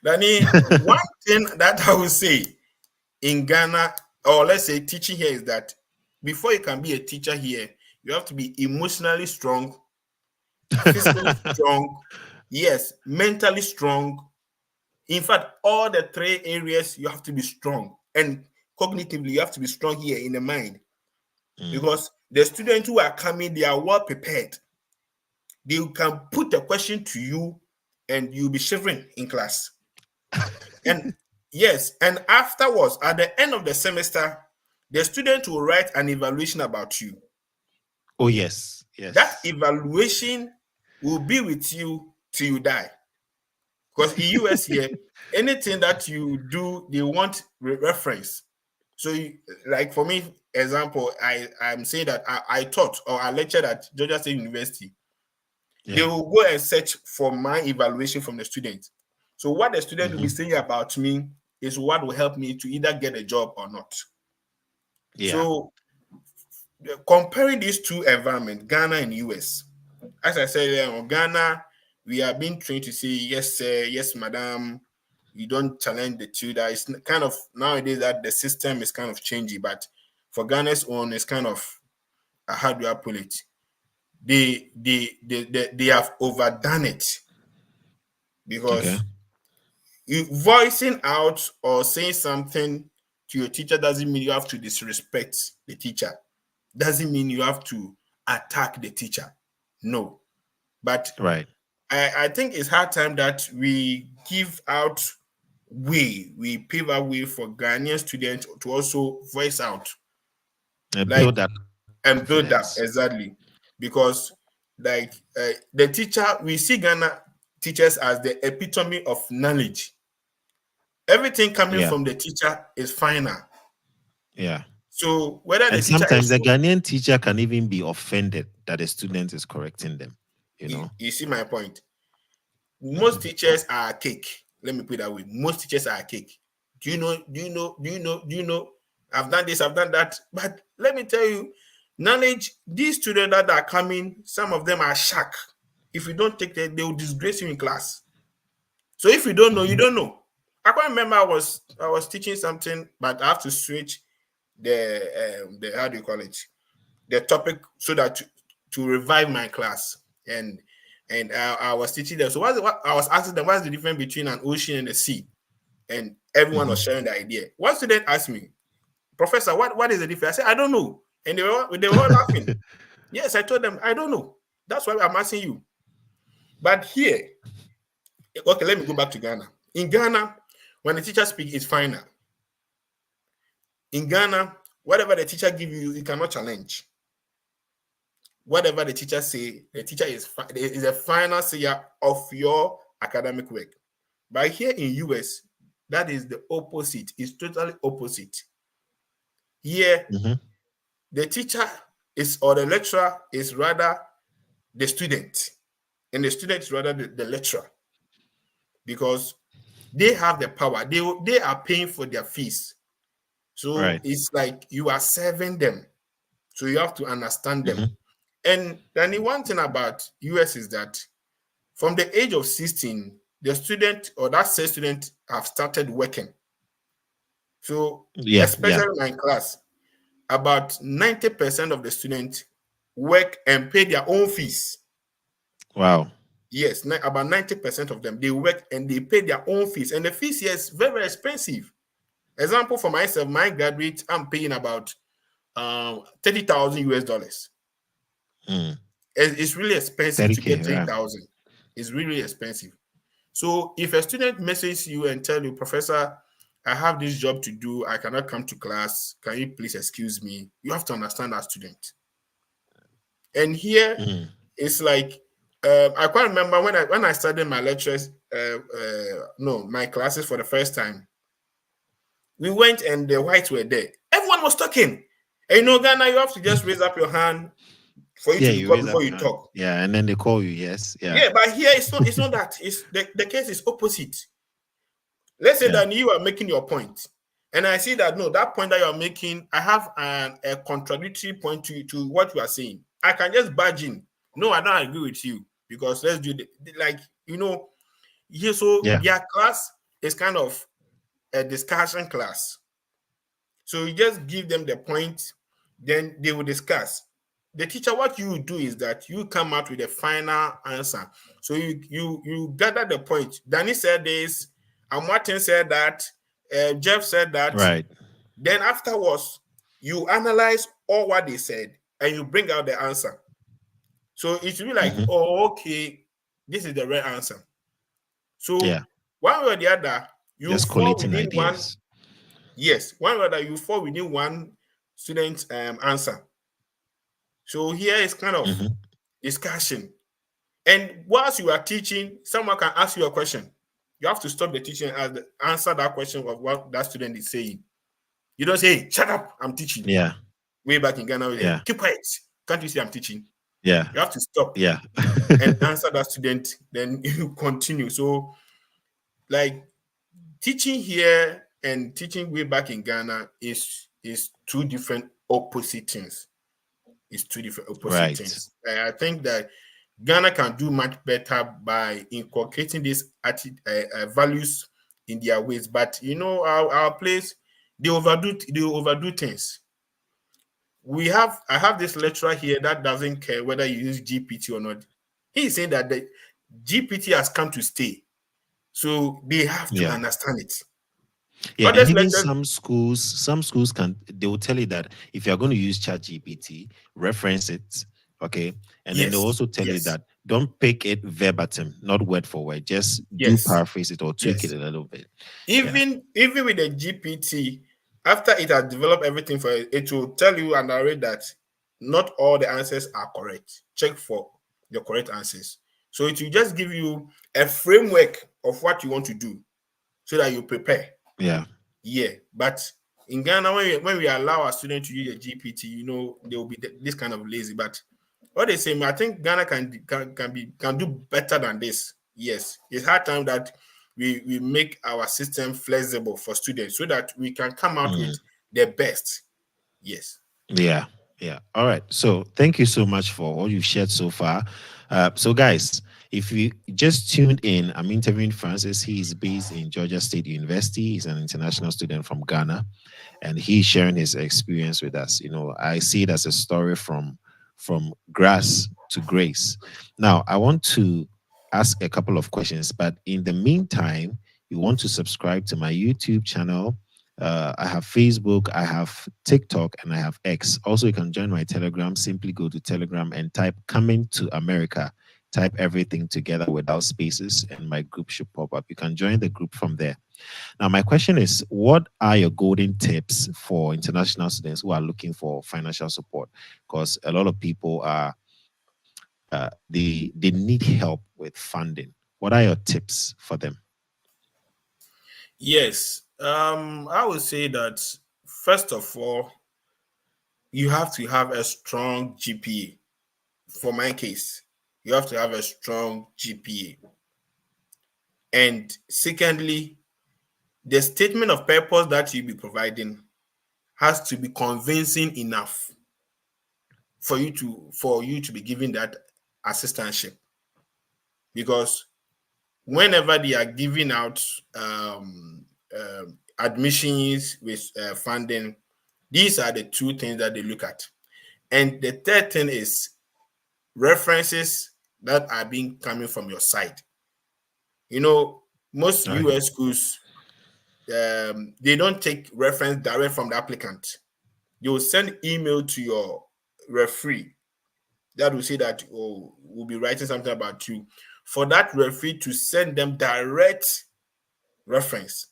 Danny, one it? thing that I would say in Ghana, or let's say teaching here, is that before you can be a teacher here, you have to be emotionally strong, physically strong, yes, mentally strong. In fact, all the 3 areas you have to be strong, and cognitively you have to be strong here in the mind. because the students who are coming, they are well prepared. They can put a question to you and you'll be shivering in class. And yes, and afterwards, at the end of the semester, the student will write an evaluation about you. Oh, yes. That Yes. evaluation will be with you till you die. Because in US here, anything that you do, they want reference. So, like for me, example, I'm saying that I taught or I lectured at Georgia State University. They Yeah. will go and search for my evaluation from the student. So what the student will be Mm-hmm. saying about me is what will help me to either get a job or not. Yeah. So comparing these two environments, Ghana and US, as I said, Ghana, we are being trained to say yes, sir, yes, madam. You don't challenge the tutor. It's kind of nowadays that the system is kind of changing, but for Ghana's own, it's kind of how do I put it? They have overdone it Okay. because you voicing out or saying something to your teacher doesn't mean you have to disrespect the teacher. Doesn't mean you have to attack the teacher. No. But Right. I think it's hard time that we give out we pave a way for Ghanaian students to also voice out, like, Build that and build confidence. up exactly, because like the teacher, we see Ghana teachers as the epitome of knowledge. Everything coming Yeah. from the teacher is final. Yeah. So whether the And teacher sometimes is, the Ghanaian teacher can even be offended that the student is correcting them, you know? you see my point. Most Mhm. teachers are a cake. Let me put it that way. Most teachers are a cake. Do you know? I've done this, I've done that. But let me tell you, knowledge, these students that are coming, some of them are shark. If you don't take it, they will disgrace you in class. So if you don't know, you Mhm. don't know. I can't remember I was teaching something, but I have to switch the how do you call it? The topic so that to revive my class. And I was teaching them. So what I was asking them, what's the difference between an ocean and a sea? And everyone was Mhm. sharing the idea. One student asked me, Professor, what is the difference? I said, I don't know. And they were all laughing. Yes, I told them, I don't know. That's why I'm asking you. But here, okay, let me go back to Ghana. In Ghana, when the teacher speaks, it's final. In Ghana, whatever the teacher gives you, you cannot challenge. Whatever the teacher say, the teacher is a final sayer of your academic work. But here in US, that is the opposite. It's totally opposite. Here, Mhm. the teacher is, or the lecturer is rather the student, and the student is rather the lecturer, because they have the power. They are paying for their fees. So Right. it's like you are serving them. So you have to understand them. Mhm. And then the one thing about US is that from the age of 16, the student or that same student have started working. So Yeah. especially Yeah. in my class, about 90% of the students work and pay their own fees. Wow. Yes, about 90% of them, they work and they pay their own fees. And the fees here is very, very expensive. Example for myself, my graduate, I'm paying about 30,000 US dollars. Mm. It's really expensive to 30K. get Yeah. 30,000. It's really expensive. So if a student messages you and tell you, Professor, I have this job to do, I cannot come to class, can you please excuse me? You have to understand that student. And here Mm. it's like I can't remember when I started my lectures, no, my classes for the first time. We went and the whites were there. Everyone was talking. And Ghana, you have to just raise up your hand for you Yeah, to be you called raise before up you your hand. talk. Yeah, and then they call you. Yes. Yeah. Yeah, but here it's not that. It's the case is opposite. Let's say Yeah. that you are making your point, and I see that no, that point that you are making, I have a contradictory point to what you are saying. I can just barge in. No, I don't agree with you because let's do like here. So Yeah. their class is kind of a discussion class. So you just give them the point, then they will discuss. The teacher, what you do is that you come out with a final answer. So you gather the point. Danny said this, and Martin said that, Jeff said that. Right. Then afterwards, you analyze all what they said and you bring out the answer. So it should be like, Mm-hmm. oh, okay, this is the right answer. Yeah. So one way or the other, you Just fall collating within one. ideas. Yes, one way or the other, you fall within one student's answer. So here is kind of Mm-hmm. discussion. And whilst you are teaching, someone can ask you a question. You have to stop the teaching and answer that question of what that student is saying. You don't say, hey, shut up, I'm teaching. Yeah. Way back in Ghana, we say, Yeah. keep quiet. Can't you see I'm teaching? Yeah. You have to stop Yeah. and answer that student, then you continue. So, like, teaching here and teaching way back in Ghana is two different opposite things. It's two different opposite Right. things. I think that Ghana can do much better by inculcating these values in their ways. But you know, our place, they overdo things. I have this lecturer here that doesn't care whether you use GPT or not. He is saying that the GPT has come to stay, so they have to Yeah. understand it. Yeah, and Others even lectures, some schools can, they will tell you that if you're going to use Chat GPT, reference it, okay, and then they'll yes, also tell you yes, that don't pick it verbatim, not word for word, just do yes, paraphrase it or tweak it yes. a little bit. Yeah, Even with the GPT, after it has developed everything for it, it will tell you and narrate that not all the answers are correct. Check for the correct answers. So it will just give you a framework of what you want to do so that you prepare. yeah, Yeah, but in Ghana, when we allow our students to use a GPT, you know, they will be this kind of lazy. But what they say, I think Ghana can do better than this. Yes, it's hard time that we make our system flexible for students so that we can come out mm, with the best. Yes. yeah, yeah. All right. So thank you so much for all you've shared so far. So guys, if you just tuned in, I'm interviewing Francis. He is based in Georgia State University. He's an international student from Ghana, and he's sharing his experience with us. You know, I see it as a story from grass to grace. Now, I want to ask a couple of questions, but in the meantime, you want to subscribe to my YouTube channel. I have Facebook, I have TikTok, and I have X. Also, you can join my Telegram. Simply go to Telegram and type "Coming to America." Type everything together without spaces, and my group should pop up. You can join the group from there. Now, my question is, what are your golden tips for international students who are looking for financial support? Because a lot of people are they need help with funding. What are your tips for them? Yes. I would say that first of all, you have to have a strong GPA. For my case, you have to have a strong GPA. And secondly, the statement of purpose that you be providing has to be convincing enough for you to be given that assistantship. Because whenever they are giving out admissions with funding, these are the two things that they look at. And the third thing is references that are being coming from your side. You know, most All right. US schools, they don't take reference direct from the applicant. They will send email to your referee that will say that, oh, we'll be writing something about you. For that referee to send them direct reference.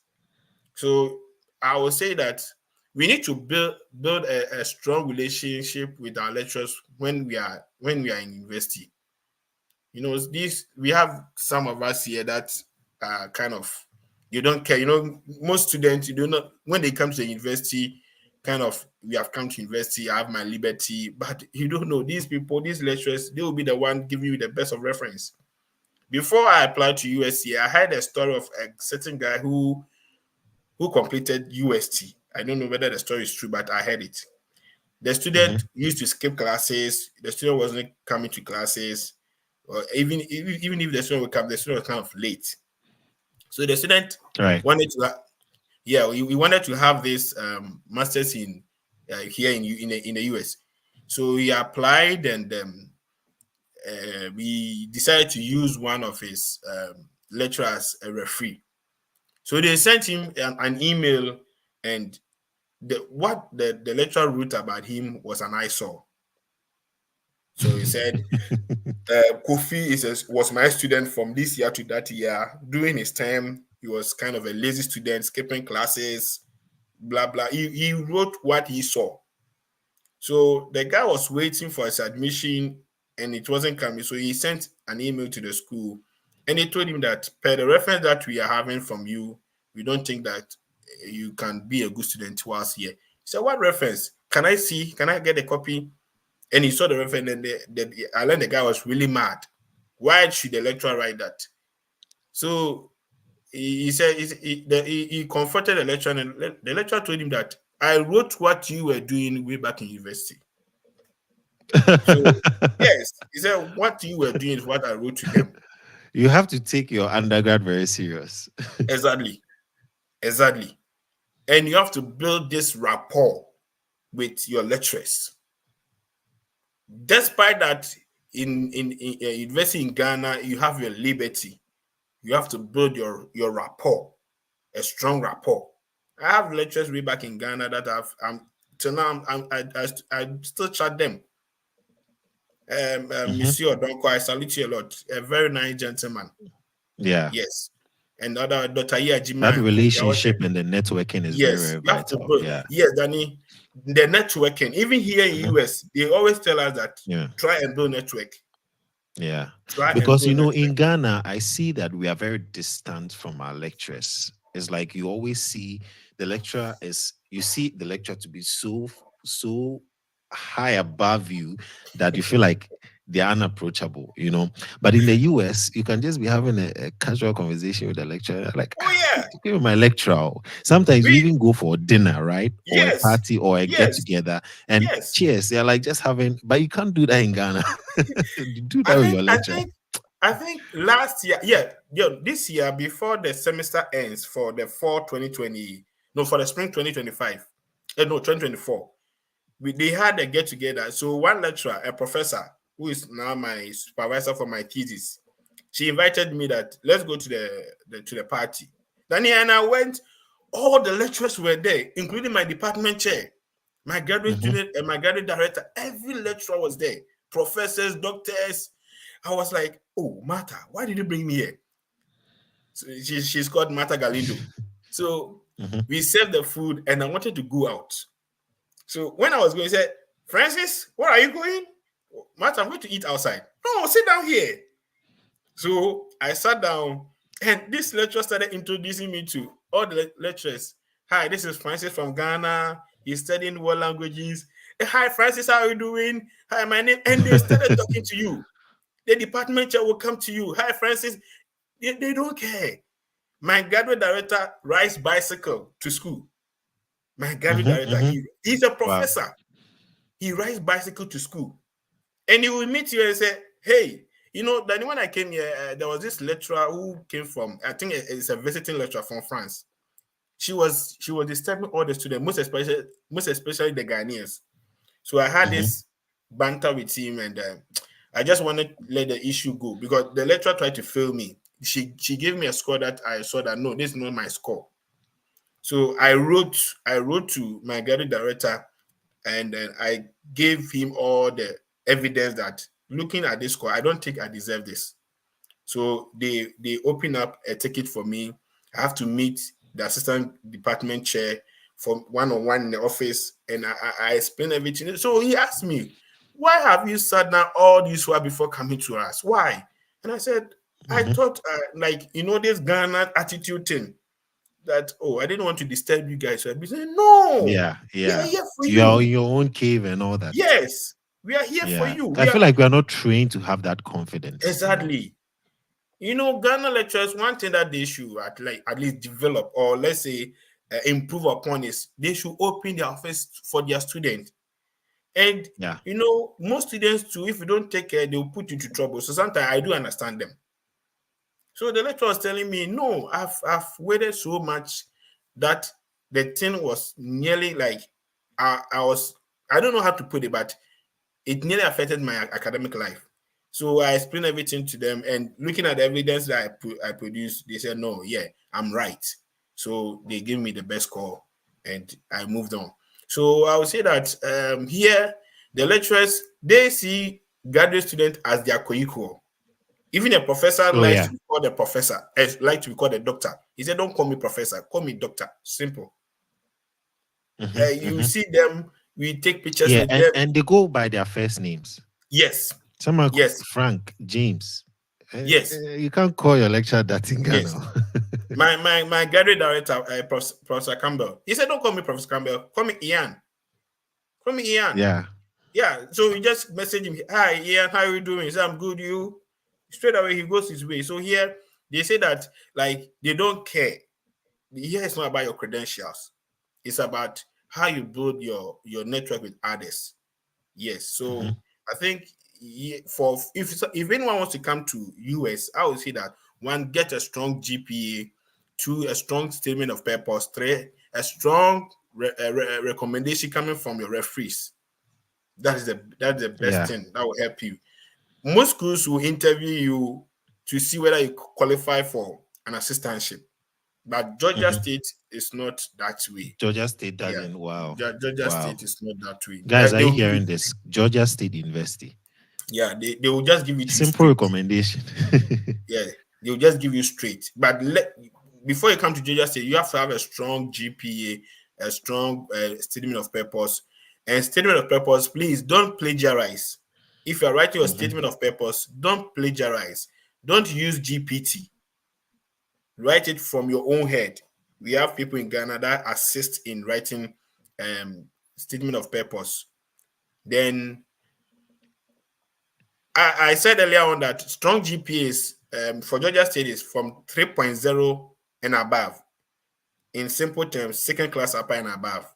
So I will say that we need to build a strong relationship with our lecturers when we are in university. You know, this we have some of us here that kind of you don't care. You know, most students you do not when they come to the university, kind of we have come to university, I have my liberty, but you don't know these people, these lecturers, they will be the one giving you the best of reference. Before I applied to USC, I heard a story of a certain guy who completed UST. I don't know whether the story is true, but I heard it. The Mm-hmm. student used to skip classes. The student wasn't coming to classes, or even if the student would come, the student was kind of late. So the student All right. wanted to, yeah, we wanted to have this masters in here in the US. So he applied, and we decided to use one of his lecturers as a referee. So they sent him an email, and the lecturer wrote about him was an eyesore. So he said, Kofi was my student from this year to that year. During his term, he was kind of a lazy student, skipping classes, blah, blah. He wrote what he saw. So the guy was waiting for his admission and it wasn't coming. So he sent an email to the school and he told him that per the reference that we are having from you, we don't think that you can be a good student whilst here. He said, what reference? Can I see? Can I get a copy? And he saw the reference and I learned the guy was really mad. Why should the lecturer write that? So he said he confronted the lecturer and the lecturer told him that I wrote what you were doing way back in university. So yes, he said what you were doing is what I wrote to them. You have to take your undergrad very serious. Exactly. And you have to build this rapport with your lecturers. Despite that, in university in Ghana, you have your liberty. You have to build your rapport, a strong rapport. I have lecturers way back in Ghana that till now I still chat them. Monsieur Donko, I salute you a lot. A very nice gentleman. Yeah. Yes. And other Dr. Yajima That and Kofi relationship and the networking is very, yes, very you have to vital. build. Yeah. Yes, Danny. The networking, even here in US, they always tell us that try and build network. Yeah. Try Because, and build in network. Ghana, I see that we are very distant from our lecturers. It's like you always see the lecturer you see the lecturer to be so high above you that you feel like they're unapproachable, But in the US, you can just be having a casual conversation with the lecturer, like, Oh yeah. give me my lecturer. Sometimes you even go for dinner, right? Or a Yes. party or a get together and Yes. cheers. They're like just having, but you can't do that in Ghana. You do that I with your think I lecturer. think I think last year, this year before the semester ends for the fall 2020, no, for the spring 2025, no, 2024, they had a get together. So one lecturer, a professor who is now my supervisor for my thesis, she invited me that let's go to the party. Then and I went. All the lecturers were there, including my department chair, my graduate student, and my graduate director. Every lecturer was there. Professors, doctors. I was like, oh, Martha, why did you bring me here? So she's called Martha Galindo. So we served the food and I wanted to go out. So when I was going, he said, Francis, where are you going? Martha, I'm going to eat outside. No, sit down here. So I sat down and this lecturer started introducing me to all the lecturers. Hi, this is Francis from Ghana. He's studying world languages. Hey, hi, Francis, how are you doing? Hi, my name. And they started talking to you. The department chair will come to you. Hi, Francis. They don't care. My graduate director rides bicycle to school. My graduate director, he's a professor. Wow. He rides bicycle to school. And he will meet you and say, hey, then when I came here, there was this lecturer who came from, I think it's a visiting lecturer from France. She was disturbing all the students, most especially the Ghanaians. So I had this banter with him, and I just wanted to let the issue go because the lecturer tried to fail me. She gave me a score that I saw that no, this is not my score. So I wrote to my graduate director, and then I gave him all the evidence that looking at this score, I don't think I deserve this. So they open up a ticket for me. I have to meet the assistant department chair for one-on-one in the office, and I explain everything. So he asked me, why have you sat down all this while before coming to us? Why? And I said, I thought, this Ghana attitude thing that, I didn't want to disturb you guys. So I said, no, we are here for you. You're in your own cave and all that. Yes, we are here for you. I feel like we are not trained to have that confidence. Exactly. Ghana lecturers, one thing that they should at least develop, or let's say improve upon, is they should open their office for their students. And most students too, if you don't take care, they'll put you into trouble. So sometimes I do understand them. So the lecturer was telling me, no, I've waited so much that the thing was nearly like I don't know how to put it, but it nearly affected my academic life. So I explained everything to them, and looking at the evidence that I produced, they said, no, I'm right. So they gave me the best score, and I moved on. So I would say that here the lecturers, they see graduate student as their co-equal. Even a professor Oh likes yeah. to be called a professor, like to be called a doctor. He said, "Don't call me professor, call me doctor." Simple. You see them, we take pictures Yeah, with them. and they go by their first names. Yes, Some are yes, Frank, James. yes, You can't call your lecturer that in Ghana. yes. My graduate director, Professor Campbell, he said, "Don't call me Professor Campbell, call me Ian. Call me Ian." Yeah. Yeah. So we just message him, "Hi, Ian, how are you doing?" He said, "I'm good. You?" Straight away, he goes his way. So here they say that like they don't care. Here it's not about your credentials. It's about how you build your network with others. Yes. So I think for if anyone wants to come to US, I would say that one, get a strong GPA, two, a strong statement of purpose, three, a strong recommendation coming from your referees. That's the best Yeah. thing that will help you. Most schools will interview you to see whether you qualify for an assistantship, but Georgia State is not that way. Georgia State Yeah, doesn't. Wow. Georgia Wow. State is not that way. Guys, are you hearing this? Georgia State University. Yeah, they will just give it to you Simple straight. recommendation. Yeah, they'll just give you straight. But before you come to Georgia State, you have to have a strong GPA, a strong statement of purpose. And statement of purpose, please don't plagiarize. If you're writing your statement of purpose, don't plagiarize. Don't use GPT. Write it from your own head. We have people in Ghana that assist in writing statement of purpose. Then I said earlier on that strong GPAs for Georgia State is from 3.0 and above. In simple terms, second class upper and above.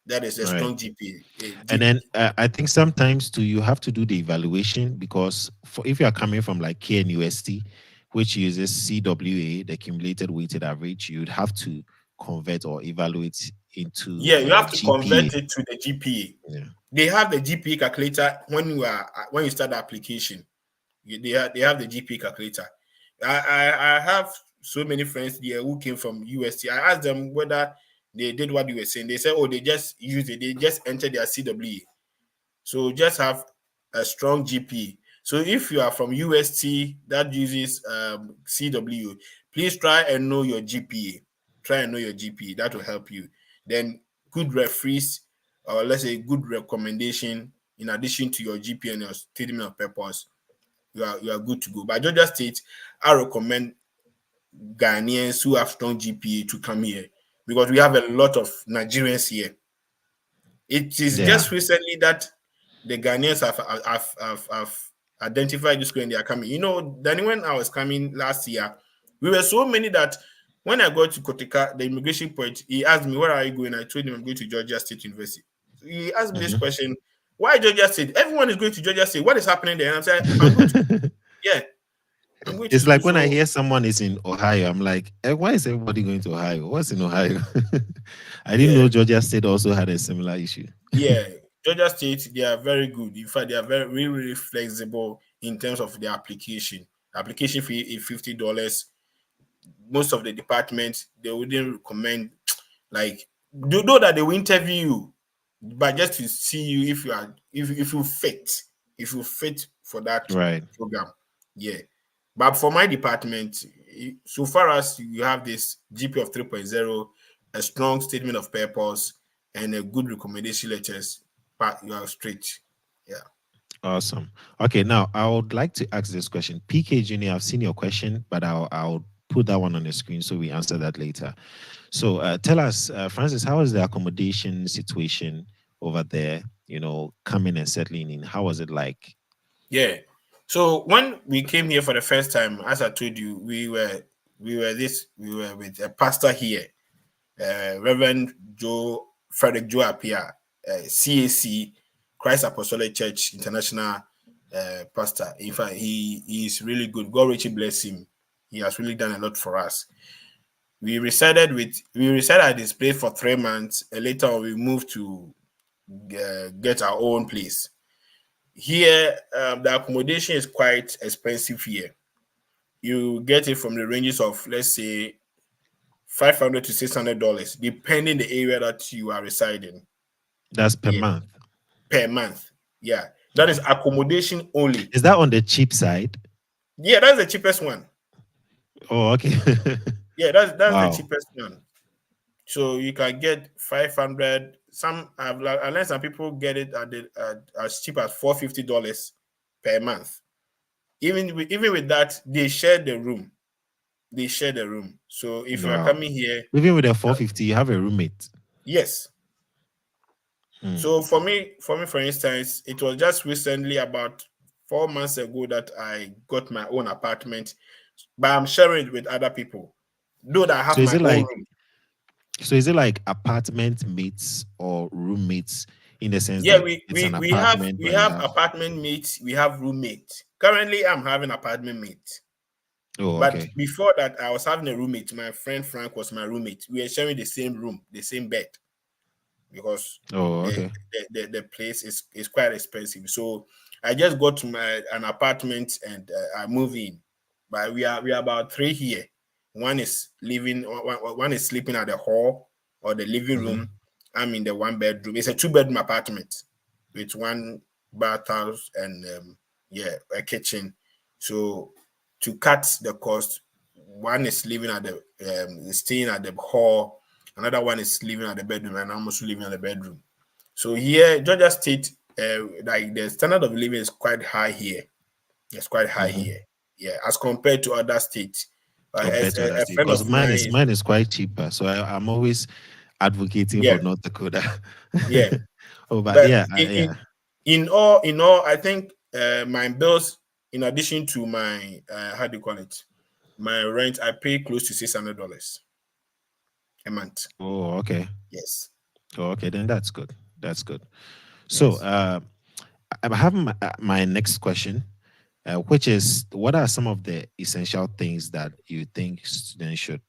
That is a Right. strong GPA. And then I think sometimes too you have to do the evaluation because if you are coming from like KNUST, which uses CWA, the cumulated weighted average, you'd have to convert or evaluate into Yeah, you have to GPA. convert it to the GPA. Yeah. They have the GPA calculator when you start the application. They have the GPA calculator. I have so many friends there who came from UST. I asked them whether they did what you were saying. They said, "Oh, they just used it. They just entered their CWA." So just have a strong GP. So if you are from UST that uses CW, please try and know your GPA. Try and know your GPA. That will help you. Then good referees, or let's say good recommendation in addition to your GPA and your statement of purpose, you are good to go. But Georgia State, I recommend Ghanaians who have strong GPA to come here because we have a lot of Nigerians here. It is Yeah. just recently that the Ghanaians have identified this when they are coming. You know, then when I was coming last year, we were so many that when I got to Kotika, the immigration point, he asked me, "Where are you going?" I told him I'm going to Georgia State University. So he asked me this question, "Why Georgia State? Everyone is going to Georgia State. What is happening there?" And I said, "I'm going to school." Yeah, I'm going to It's school. like when I So hear someone is in Ohio, I'm like, why is everybody going to Ohio? What's in Ohio? I didn't know yeah, Georgia State also had a similar issue. yeah. Georgia State, they are very good. In fact, they are very, really, really flexible in terms of the application. Application fee is $50. Most of the departments they wouldn't recommend, like, you know that they will interview you, but just to see you if you are if you fit for that Right. program. Yeah. But for my department, so far as you have this GP of 3.0, a strong statement of purpose, and a good recommendation letters, but you are straight. Yeah. Awesome. Okay, now I would like to ask this question. PK Junior, I've seen your question, but I'll put that one on the screen so we answer that later. So tell us, Francis, how is the accommodation situation over there? You know, coming and settling in. How was it like? Yeah. So when we came here for the first time, as I told you, we were with a pastor here, Reverend Frederick Joe Apia, CAC, Christ Apostolic Church International pastor. In fact, he is really good. God richly bless him. He has really done a lot for us. We resided at this place for 3 months, and later on we moved to get our own place. Here, the accommodation is quite expensive here. You get it from the ranges of, let's say, $500 to $600, depending the area that you are residing. That's per Yeah, month. per month. Yeah, that is Okay. accommodation only. Is that on the cheap side? Yeah, that's the cheapest one. Oh, okay. Yeah, that's the Wow. cheapest one. So you can get 500. Some have, unless some people get it at as cheap as $450 per month. Even with that, they share the room. They share the room. So if you are Wow. coming here, Even with a 450, you have a roommate. yes. Hmm. So for instance, it was just recently about 4 months ago that I got my own apartment, but I'm sharing it with other people. Though that I So have is my it own like room. apartment mates or roommates in the sense Yeah, that we it's we an we have apartment we but you have have apartment mates, we have roommates. Currently, I'm having apartment mate. oh But okay. before that, I was having a roommate. My friend Frank was my roommate. We were sharing the same room, the same bed, because Oh the okay. the place is quite expensive. So I just got to an apartment and I moved in. But we are about three here. One is living, one is sleeping at the hall or the living Mm-hmm. room. I'm in the one bedroom. It's a two-bedroom apartment with one bathhouse and yeah, a kitchen. So to cut the cost, one is living at the staying at the hall, another one is living at the bedroom, and I'm also living at the bedroom. So here, Georgia State, like the standard of living is quite high here. It's quite high Mm-hmm. here, yeah, as compared to other states. Compared As to other a states. friend Because of mine, mine is quite cheaper. So I'm always advocating yeah, for North Dakota. yeah, Oh, but but yeah, in yeah. in all, I think my bills, in addition to my how do you call it, my rent, I pay close to $600 a month. Oh, okay. Yes, Oh, okay, then that's good. That's good. So, yes. I have my next question, which is, what are some of the essential things that you think students should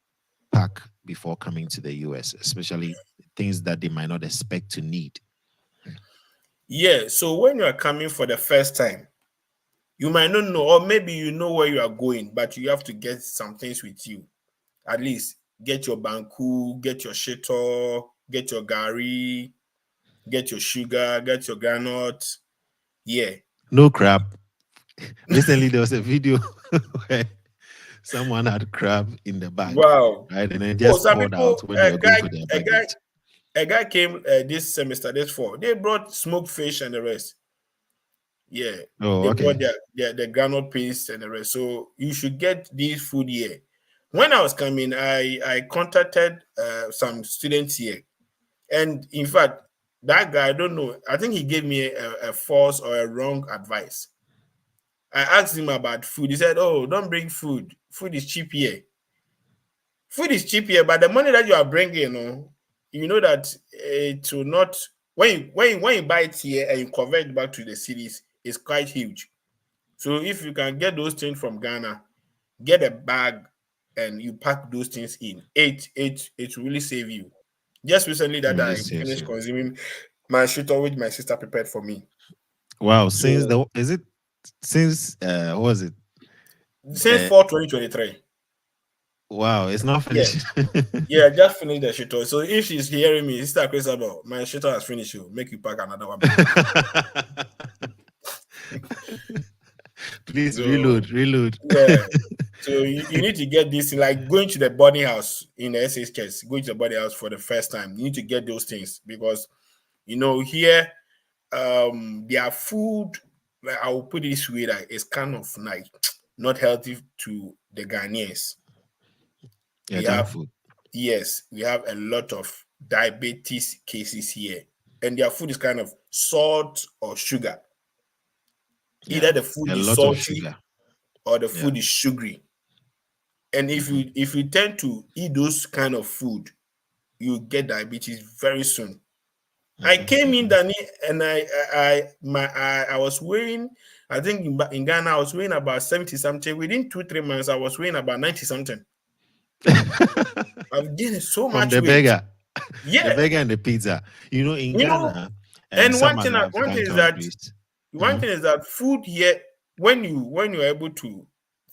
pack before coming to the US, especially things that they might not expect to need? Yeah, so when you are coming for the first time, you might not know, or maybe you know where you are going, but you have to get some things with you. At least get your banku, get your shito, get your gari, get your sugar, get your granite. Yeah. No crab. Recently, there was a video where someone had crab in the bag, Wow. right? And then Oh, just some poured out people, when they were going for their baggage. a guy came this semester, this fall. They brought smoked fish and the rest. Yeah, Oh, they brought okay. their granite paste and the rest. So you should get this food here. When I was coming, I contacted some students here, and in fact, that guy, I don't know. I think he gave me a false or a wrong advice. I asked him about food. He said, "Oh, don't bring food. Food is cheap here. Food is cheap here, but the money that you are bringing, you know that it will not. When you buy it here and you convert it back to the cities, it's quite huge. So if you can get those things from Ghana, get a bag and you pack those things in. It will really save you. Just recently that Really I saves finished you. consuming my shito which my sister prepared for me. Wow. Since So the is it since what was it? since Uh, fall 2023. wow, it's not Yeah. finished. Yeah, I just finished the shito. So if she's hearing me, Sister Christabel, my shito has finished. You make you pack another one back. Please So reload, reload. yeah. So you need to get this, like going to the boarding house in the SHS, going to the boarding house for the first time. You need to get those things because here their food, like I will put it this way, that it's kind of like not healthy to the Ghanaians. Yeah, We junk have food. Yes, we have a lot of diabetes cases here, and their food is kind of salt or sugar. Yeah, Either the food a is lot of salty sugar. or the Yeah. food is sugary. And if Hmm. you tend to eat those kind of food, you get diabetes very soon. I Hmm. came in Hmm. Danny, and I was weighing, I think in Ghana I was weighing about 70 something. Within 2 3 months I was weighing about 90 something. I've gained so From much the weight. beggar, the Yeah, beggar and the pizza. You know, in you know. Ghana and And some other African countries. one Mhm. thing is that food here, when you're able to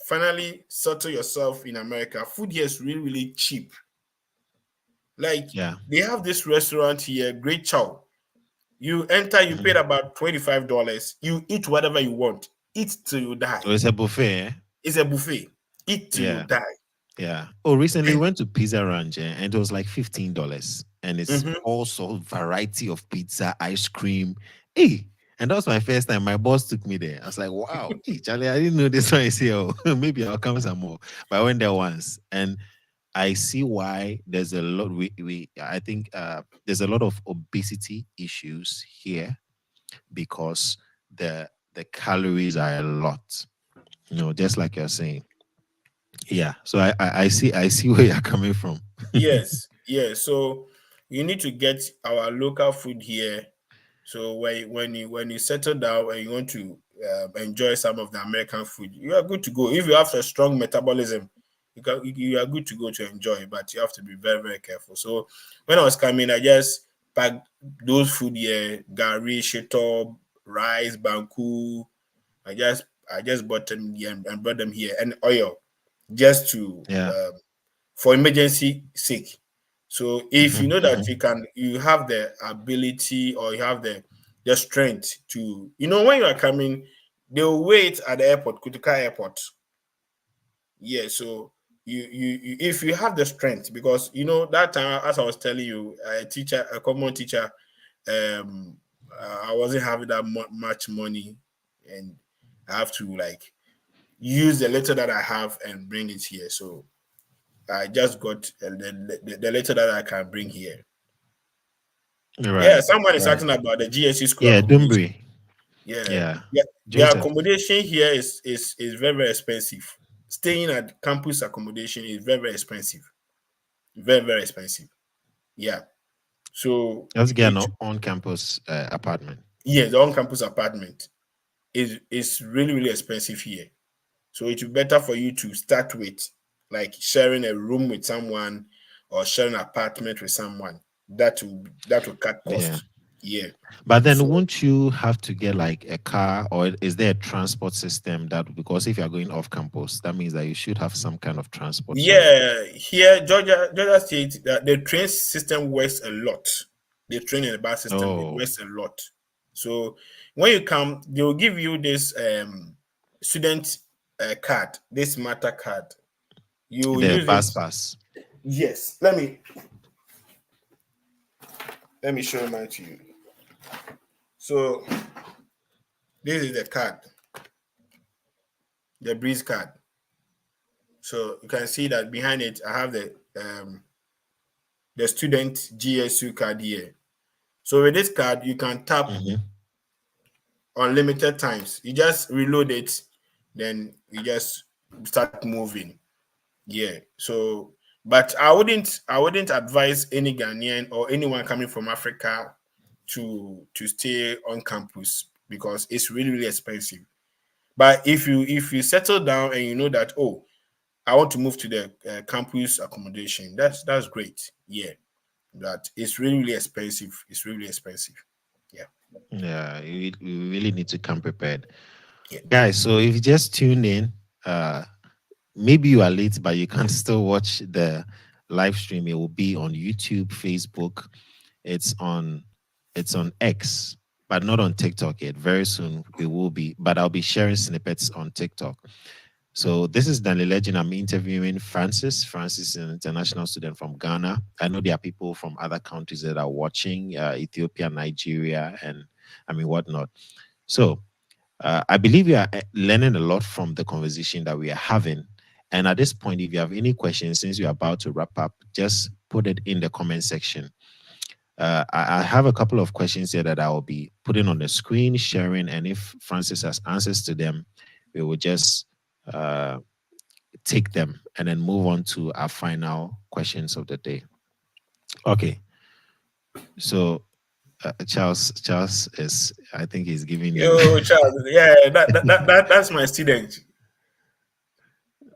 finally settle yourself in America, food here is really really cheap. Like Yeah. they have this restaurant here, Great Chow. You enter, you paid Mhm. about $25. You eat whatever you want. Eat till you die. So it's a buffet. Eh? It's a buffet. Eat till you Yeah. die. Yeah. Oh, recently we And went to Pizza Ranch, and it was like $15. And it's mhm, also variety of pizza, ice cream. Hey, and that was my first time. My boss took me there. I was like, wow, hey, Charlie, I didn't know this one is here. Oh, maybe I'll come some more. But I went there once. And I see why there's a lot. We I think there's a lot of obesity issues here because the calories are a lot. Just like you're saying. Yeah. So I see where you're coming from. yes, yes. So you need to get our local food here. So when you settle down and you want to enjoy some of the American food, you are good to go. If you have a strong metabolism, you are good to go to enjoy. But you have to be very very careful. So when I was coming, I just packed those food here: gari, shito, rice, banku. I just bought them here and brought them here, and oil, just to Yeah. for emergency sake. So if you Mhm, know that mhm. you have the ability or you have the strength to, when you are coming, they'll wait at the airport, Kutuka Airport. Yeah, so you if you have the strength, because that time, as I was telling you, a common teacher, um I wasn't having that much money, and I have to like use the little that I have and bring it here. So I just got the letter that I can bring here. Yeah, Right. someone is Right. asking about the GSC school Yeah, accommodation. Dumbri. Yeah, Yeah. yeah, the Joseph. accommodation here is very very expensive. Staying at campus accommodation is very very expensive, very very expensive. Yeah, so Let's get an it on-campus apartment. yeah, the on-campus apartment is really really expensive here. So it's better for you to start with like sharing a room with someone or sharing an apartment with someone. That will cut Yeah. cost. Yeah. But then So won't you have to get like a car, or is there a transport system that, because if you're going off campus, that means that you should have some kind of transport. So yeah, here Georgia State, the train system works a lot. The train and the bus system, it oh, works a lot. So when you come, they will give you this student card, this matter card. You the use bus it. pass. Yes. Let me show mine to you. So this is the card, the breeze card. So you can see that behind it, I have the student GSU card here. So with this card, you can tap Mhm. unlimited times. You just reload it, then you just start moving. Yeah. So, but I wouldn't advise any Ghanaian or anyone coming from Africa to stay on campus, because it's really really expensive. But if you settle down and you know that, oh, I want to move to the campus accommodation, that's great. Yeah, but it's really really expensive. It's really expensive. Yeah, Yeah, you really need to come prepared. yeah. Guys, so if you just tuned in, uh, maybe you are late, but you can still watch the live stream. It will be on YouTube, Facebook. It's on X, but not on TikTok yet. Very soon it will be, but I'll be sharing snippets on TikTok. So this is Danny Legend. I'm interviewing Francis. Francis is an international student from Ghana. I know there are people from other countries that are watching, Ethiopia, Nigeria, and I mean whatnot. So I believe you are learning a lot from the conversation that we are having. And at this point, if you have any questions, since we're about to wrap up, just put it in the comment section. I have a couple of questions here that I will be putting on the screen, sharing, and if Francis has answers to them, we will just uh, take them and then move on to our final questions of the day. Okay, so Charles is, I think he's giving you. Yo, Charles. Yeah, that's my student.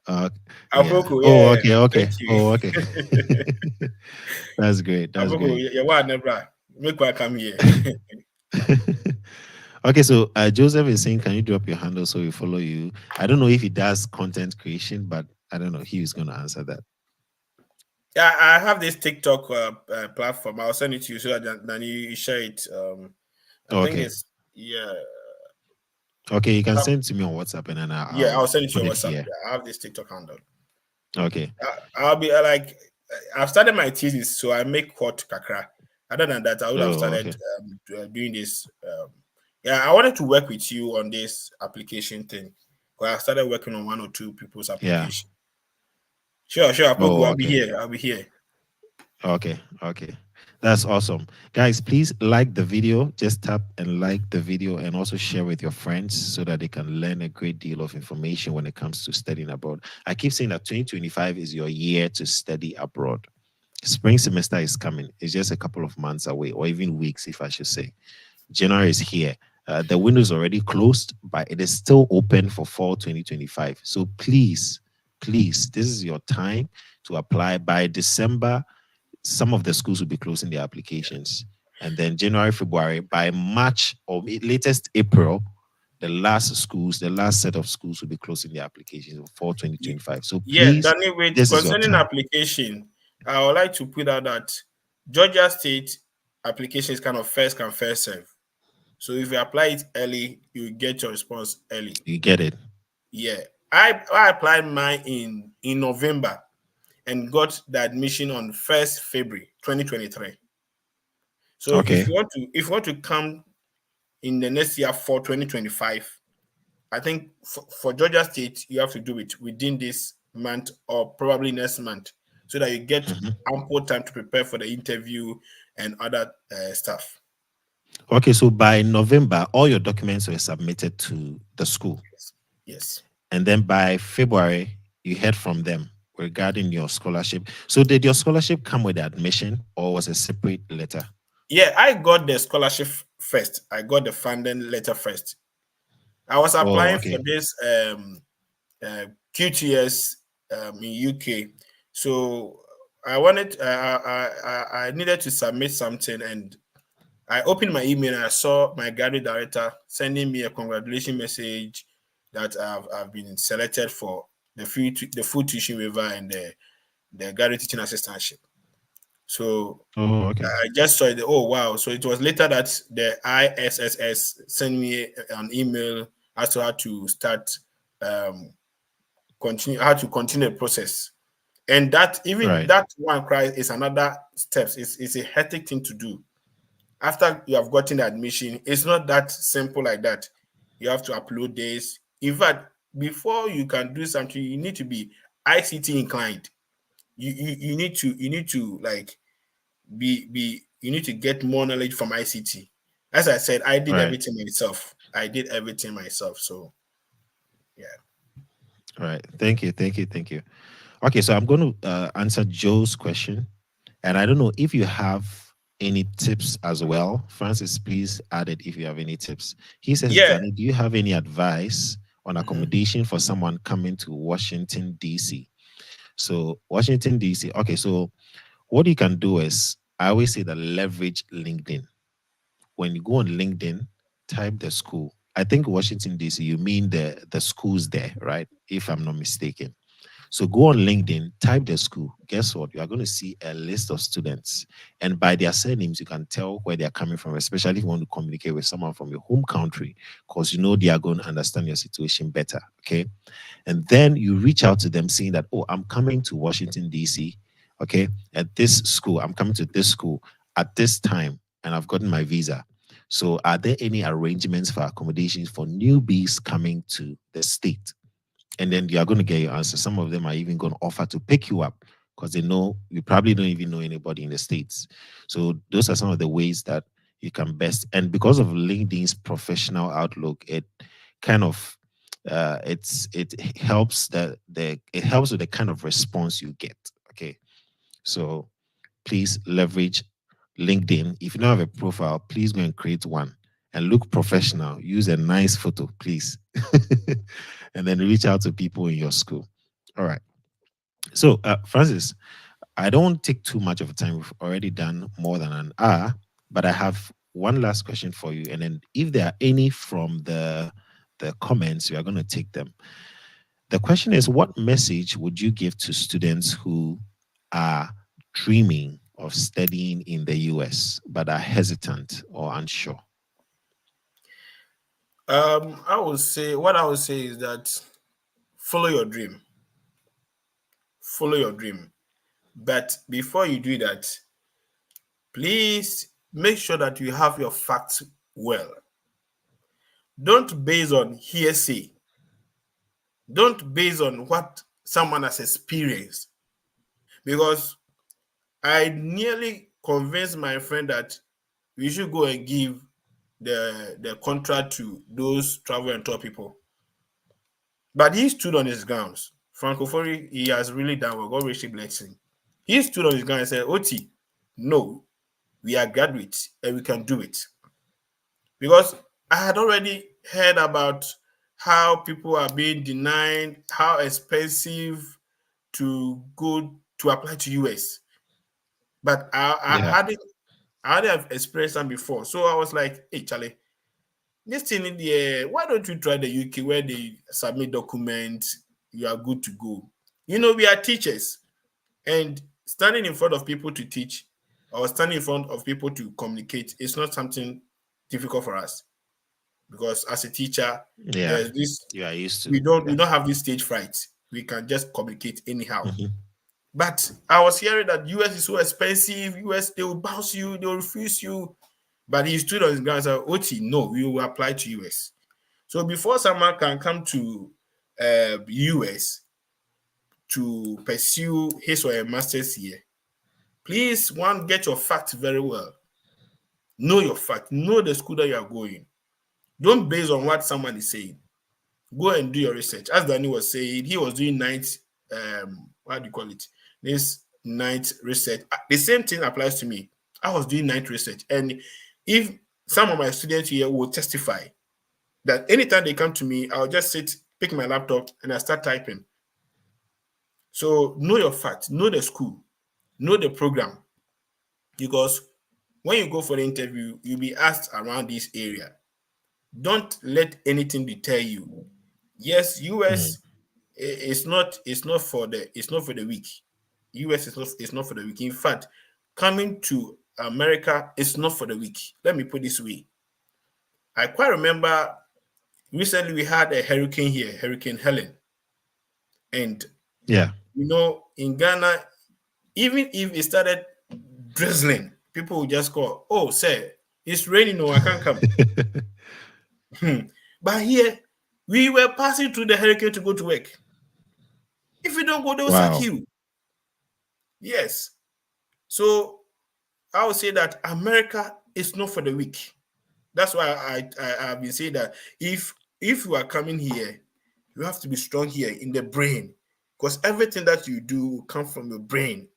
uh, yeah. Apoko. Oh, Yeah, okay, okay. thank you. Oh, okay. That's great. That's Apoko, great. yeah, what never make one come here. Okay, so Joseph is saying, can you drop your handle so we follow you? I don't know if he does content creation, but I don't know. He is going to answer that. Yeah, I have this TikTok platform. I'll send it to you so that then you share it. I think Okay. it's yeah, Okay, you can send to me on WhatsApp and then yeah. I'll I'll send it to put your it WhatsApp. here. Yeah, I have this TikTok handle. Okay. I'll be like, I've started my thesis, so I make hot kakra. Other than that, I would have Oh, started okay. doing this. Yeah, I wanted to work with you on this application thing. Well, I started working on one or two people's Yeah. application. Sure, sure, Apoku, Oh, I'll be okay. here. I'll be here. Okay. Okay. That's awesome. Guys, please like the video. Just tap and like the video and also share with your friends so that they can learn a great deal of information when it comes to studying abroad. I keep saying that 2025 is your year to study abroad. Spring semester is coming. It's just a couple of months away, or even weeks, if I should say. January is here. The window is already closed, but it is still open for fall 2025. So please, please, this is your time to apply. By December, some of the schools will be closing their applications. And then January, February, by March or latest April, the last set of schools will be closing their applications for 2025. So Yeah, please, Danny, with this is your concerning time. application, I would like to put out that Georgia State application is kind of first come, first serve. So if you apply it early, you get your response early. You get it. Yeah. I applied mine in November and got the admission on 1st February 2023. So Okay. if you want to come in the next year for 2025, I think for Georgia State, you have to do it within this month or probably next month so that you get Mhm. ample time to prepare for the interview and other stuff. Okay, so by November, all your documents were submitted to the school. Yes. Yes. And then by February, you heard from them regarding your scholarship. So did your scholarship come with the admission or was a separate letter? Yeah, I got the scholarship first. I got the funding letter first. I was Oh, applying for okay. this QTS in UK. So I needed to submit something, and I opened my email and I saw my graduate director sending me a congratulation message that I've been selected for the full tuition waiver and the graduate teaching assistantship. So Oh, okay. I just saw it. Oh wow! So it was later that the ISSS sent me an email as to how to start continue the process. And that even Right. that one cry is another steps. It's a hectic thing to do. After you have gotten the admission, it's not that simple like that. You have to upload this. In fact, before you can do something, you need to be ICT inclined. You need to like be you need to get more knowledge from ICT. As I said, I did Right. everything myself. I did everything myself. So yeah. Right. Thank you. Thank you. Thank you. Okay, so I'm going to answer Joe's question. And I don't know if you have any tips as well. Francis, please add it if you have any tips. He says, Yeah. Danny, do you have any advice on Mhm. accommodation for someone coming to Washington, D.C.? So, Washington, D.C. Okay, so what you can do is, I always say that leverage LinkedIn. When you go on LinkedIn, type the school. I think Washington, D.C., you mean the schools there, right? If I'm not mistaken. So go on LinkedIn, type the school. Guess what? You are going to see a list of students. And by their surnames, you can tell where they are coming from, especially if you want to communicate with someone from your home country, because you know they are going to understand your situation better. Okay. And then you reach out to them saying that, oh, I'm coming to Washington, D.C. Okay. At this school, I'm coming to this school at this time, and I've gotten my visa. So are there any arrangements for accommodations for newbies coming to the state? And then you are going to get your answer. Some of them are even going to offer to pick you up because they know you probably don't even know anybody in the States. So those are some of the ways that you can best. And because of LinkedIn's professional outlook, it kind of it helps it helps with the kind of response you get. Okay. So please leverage LinkedIn. If you don't have a profile, please go and create one and look professional. Use a nice photo, please. And then reach out to people in your school. All right. So, Francis, I don't take too much of time. We've already done more than an hour, but I have one last question for you. And then, if there are any from the comments, we are going to take them. The question is, what message would you give to students who are dreaming of studying in the US but are hesitant or unsure? I would say is that follow your dream. Follow your dream. But before you do that, please make sure that you have your facts well. Don't base on hearsay. Don't base on what someone has experienced. Because I nearly convinced my friend that we should go and give the contract to those travel and tour people. But he stood on his grounds. Francophonie, he has really done well. God richly bless him. He stood on his ground and said, Oti, no, we are graduates and we can do it. Because I had already heard about how people are being denied, how expensive to go to apply to US. But Yeah. I hadn't have experienced them before. So I was like, hey Charlie, this thing in the air, why don't you try the UK where they submit documents, you are good to go. You know, we are teachers, and standing in front of people to teach or standing in front of people to communicate is not something difficult for us, because as a teacher, Yeah. there's this, You are used to. we Yeah. don't have this stage fright. We can just communicate anyhow. Mhm. But I was hearing that US is so expensive. US, they will bounce you, they will refuse you. But he stood on his ground and said, Oti, no, we will apply to US. So before someone can come to US to pursue his or her master's here, please, one, get your facts very well. Know your fact. Know the school that you are going. Don't base on what someone is saying. Go and do your research. As Danny was saying, he was doing night, what do you call it? This night research. The same thing applies to me. I was doing night research. And if some of my students here will testify that anytime they come to me, I'll just sit, pick my laptop, and I start typing. So know your facts, know the school, know the program, because when you go for the interview, you'll be asked around this area. Don't let anything deter you. Yes, Mm. US it's not for the weak. US is not for the weak. In fact, coming to America is not for the weak. Let me put it this way. I quite remember recently we had a hurricane here, Hurricane Helen. And Yeah. you know, in Ghana, even if it started drizzling, people would just call, oh, sir, it's raining, no, I can't come. But here, we were passing through the hurricane to go to work. If you don't go, they'll sack Wow. you. Yes. So I would say that America is not for the weak. That's why I've been saying that if you are coming here, you have to be strong here in the brain, because everything that you do will come from your brain,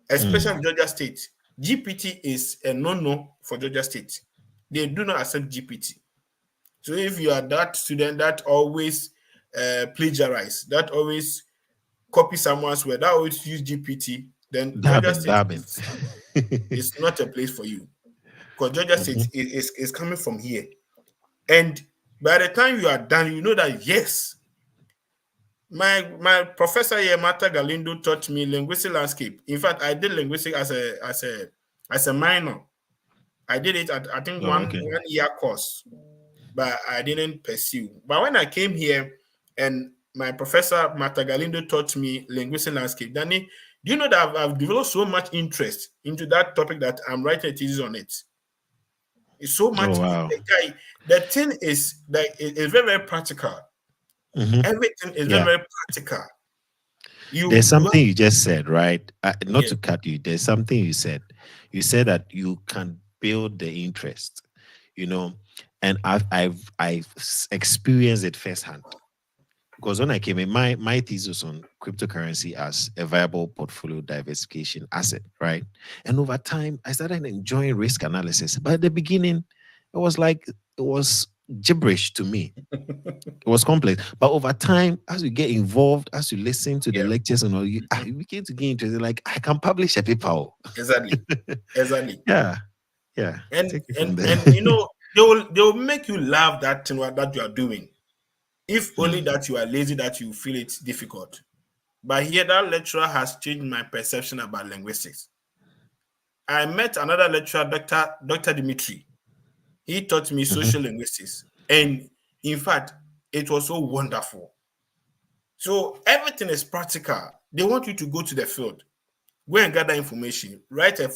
especially Mm. Georgia State. GPT is a no-no for Georgia State. They do not accept GPT. So if you are that student that always plagiarize, that always copy someone's word, that always use GPT, then Georgia Dabbing, State dabbing. is not a place for you, because Georgia State Mhm. is coming from here. And by the time you are done, you know that yes, my professor here, Marta Galindo, taught me linguistic landscape. In fact, I did linguistic as a minor. I did it at I think Oh, okay. 1 year course, but I didn't pursue. But when I came here and my professor Marta Galindo taught me linguistic landscape, Danny, do you know that I've developed so much interest into that topic that I'm writing a thesis on it? It's so Oh, much. wow. The thing is that it's very, very practical. Hmm. Everything is very, Yeah. very practical. There's You have, something you just said, right? Not yeah, to cut you. There's something you said. You said that you can build the interest, you know, and I've experienced it firsthand. Because when I came in, my thesis on cryptocurrency as a viable portfolio diversification asset, right? And over time, I started enjoying risk analysis. But at the beginning, it was like it was gibberish to me. It was complex. But over time, as you get involved, as you listen to the yeah, lectures and all, you begin to get interested. Like I can publish a paper. Oh. exactly, exactly. Yeah, yeah. And Take it from and there. and you know they will make you love that thing that you are doing. If only Mm. that you are lazy, that you feel it's difficult. But here, that lecturer has changed my perception about linguistics. I met another lecturer, Dr. Dimitri. He taught me social Mm-hmm. linguistics. And in fact, it was so wonderful. So everything is practical. They want you to go to the field, go and gather information, write a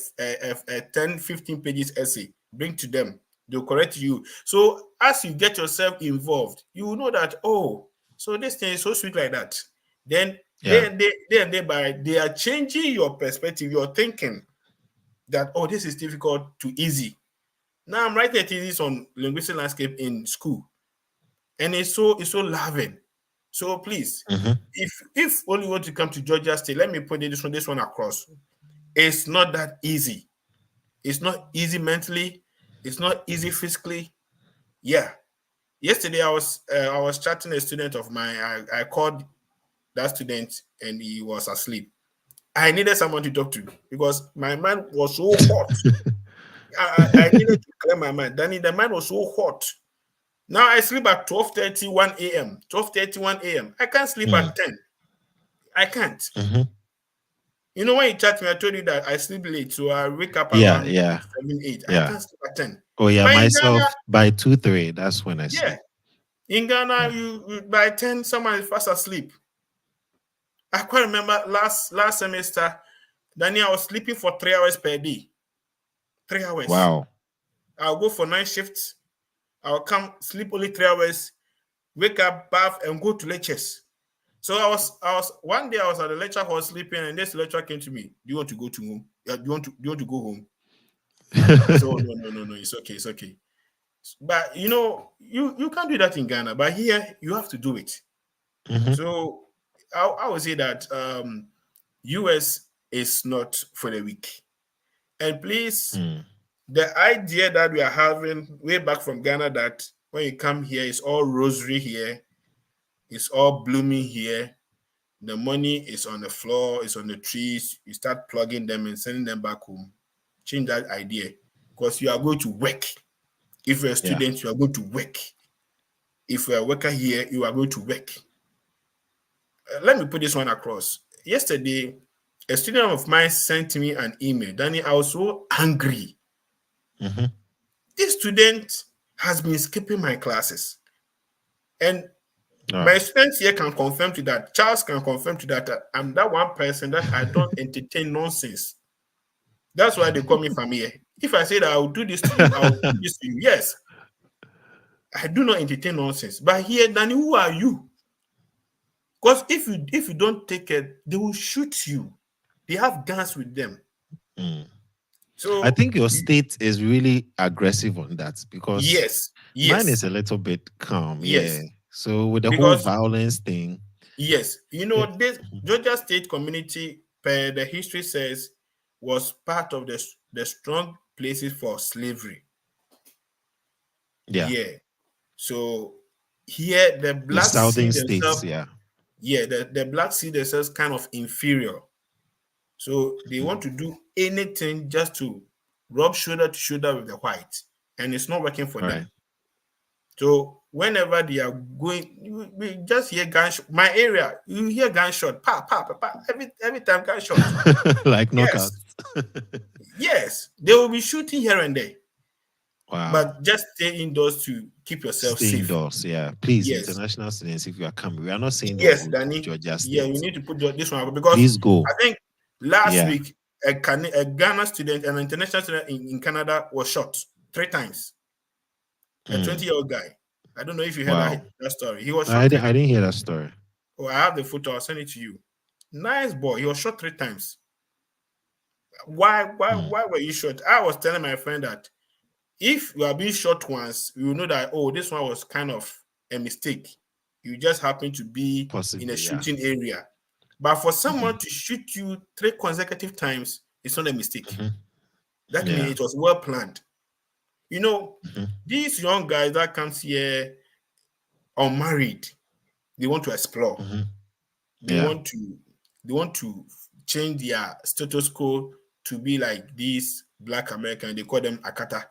10, 15 pages essay, bring to them. They'll correct you. So as you get yourself involved, you will know that, oh, so this thing is so sweet like that. Then Yeah. they are changing your perspective, your thinking that, oh, this is difficult to easy. Now I'm writing a thesis on linguistic landscape in school, and it's so loving. So please, Mm-hmm. if only you want to come to Georgia State, let me put this one across. It's not that easy. It's not easy mentally. It's not easy physically. Yeah. Yesterday I was chatting a student of mine. I called that student and he was asleep. I needed someone to talk to because my mind was so hot. I needed to clear my mind. Danny, the mind was so hot. Now I sleep at 12:31 a.m. 12:31 a.m. I can't sleep Mm. at 10. I can't. Mm-hmm. You know, when you chat me, I told you that I sleep late, so I wake up Yeah, around yeah, 7, 8. I yeah. can't sleep at 10. Oh yeah, But in Ghana, myself by 2, 3, that's when I yeah, sleep. in Ghana, Yeah. by 10, someone is fast asleep. I quite remember last semester, Danny, I was sleeping for 3 hours per day. 3 hours. Wow. I'll go for 9 shifts. I'll come sleep only 3 hours, wake up, bath, and go to lectures. So I was one day I was at the lecture hall sleeping, and this lecturer came to me. Do you want to go to home? Yeah, do you want to go home? I said, oh no, it's okay, it's okay. But you can't do that in Ghana. But here you have to do it. Mm-hmm. So I would say that US is not for the weak. And please, Mm. the idea that we are having way back from Ghana that when you come here, it's all rosary here, it's all blooming here. The money is on the floor, it's on the trees. You start plugging them and sending them back home. Change that idea because you are going to work. If you're a Yeah. student, you are going to work. If you're a worker here, you are going to work. Let me put this one across. Yesterday, a student of mine sent me an email. Danny, I was so angry. Mm-hmm. This student has been skipping my classes. And my Oh. students here can confirm to that. Charles can confirm to that. I'm that one person that I don't entertain nonsense. That's why they call me Famille. If I say that I will do this to you, I will do this to you. Yes, I do not entertain nonsense. But here, Danny, who are you? Because if you don't take it, they will shoot you. They have guns with them. Mm. I So think your state is really aggressive on that because yes, mine is yes, a little bit calm. Yeah. yes. So with the whole Because violence thing, yes, yeah. this Georgia State community, per the history says, was part of the strong places for slavery. Yeah. Yeah. So here the The blacks see southern states, themselves, yeah. yeah, the blacks see themselves kind of inferior. So they want to do anything just to rub shoulder to shoulder with the whites, and it's not working for Right. them. So whenever they are going, we just hear gunshot. My area, you hear gunshot, pa pa pa pa. Every time gunshot. Like Yes, knockouts. yes, they will be shooting here and there, Wow. but just stay indoors to keep yourself Stay safe. indoors. Yeah. Please, Yes, international students, if you are coming, we are not saying don't yes, go to Danny. Georgia Yeah, you State. need to put this one up because Please go. I think last Yeah. week a Ghana student, an international student in Canada was shot 3 times. A Mm. 20-year-old guy. I don't know if you heard Wow. that story. He was I, shot di- three I times. didn't hear that story. Oh, I have the photo. I'll send it to you. Nice boy. He was shot 3 times. Why? Why? Mm. Why were you shot? I was telling my friend that if you are being shot once, you will know that this one was kind of a mistake. You just happen to be in a Possibly, yeah. shooting area. But for Mm-hmm. someone to shoot you 3 consecutive times, it's not a mistake. Mm-hmm. That means Yeah. it was well planned. You know, Mm-hmm. these young guys that comes here unmarried, they want to explore. Mm-hmm. They Yeah. want to they want to change their status quo to be like these black American. They call them Akata.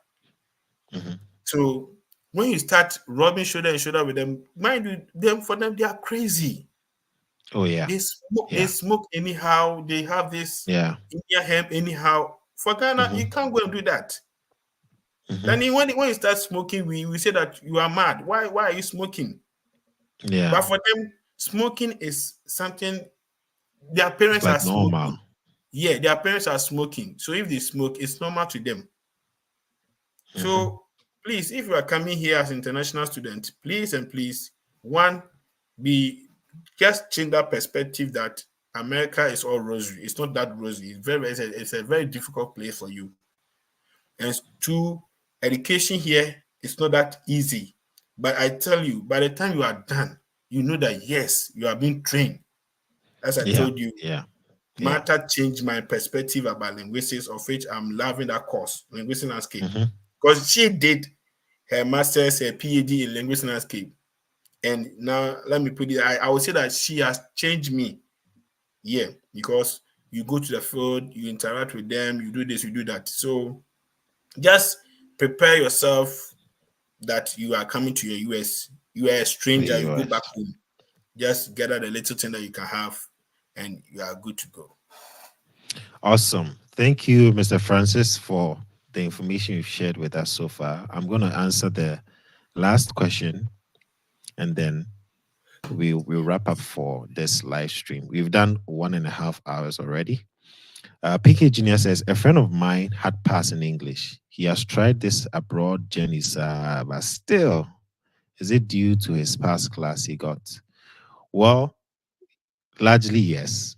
Mm-hmm. So when you start rubbing shoulder and shoulder with them, mind you, them for them they are crazy. Oh yeah. They Yeah. smoke anyhow. They have this Yeah. India hemp anyhow. For Ghana, you Mm-hmm. can't go and do that. Mm-hmm. Then when you start smoking, we say that you are mad. Why are you smoking? Yeah. But for them, smoking is something their It's parents like are normal. smoking. Yeah, their parents are smoking. So if they smoke, it's normal to them. Mm-hmm. So please, if you are coming here as international student, please and please, one, be just change that perspective that America is all rosy. It's not that rosy. It's a very difficult place for you. And two, education here is not that easy. But I tell you, by the time you are done, you know that yes, you are being trained. As I Yeah. told you, Yeah. Yeah. Martha changed my perspective about linguistics, of which I'm loving that course, linguistic landscape, Mm-hmm. because she did her master's, her PhD in linguistic landscape. And now, let me put it, I would say that she has changed me. Yeah, because you go to the field, you interact with them, you do this, you do that. So just prepare yourself that you are coming to your US. You are a The stranger, you go back US. home. Just gather the little thing that you can have, and you are good to go. Awesome. Thank you, Mr. Francis, for the information you've shared with us so far. I'm going to answer the last question, and then we'll wrap up for this live stream. We've done 1.5 hours already. PK Junior says, a friend of mine had passed in English. He has tried this abroad journeys, but still, is it due to his past class he got? Well, largely yes.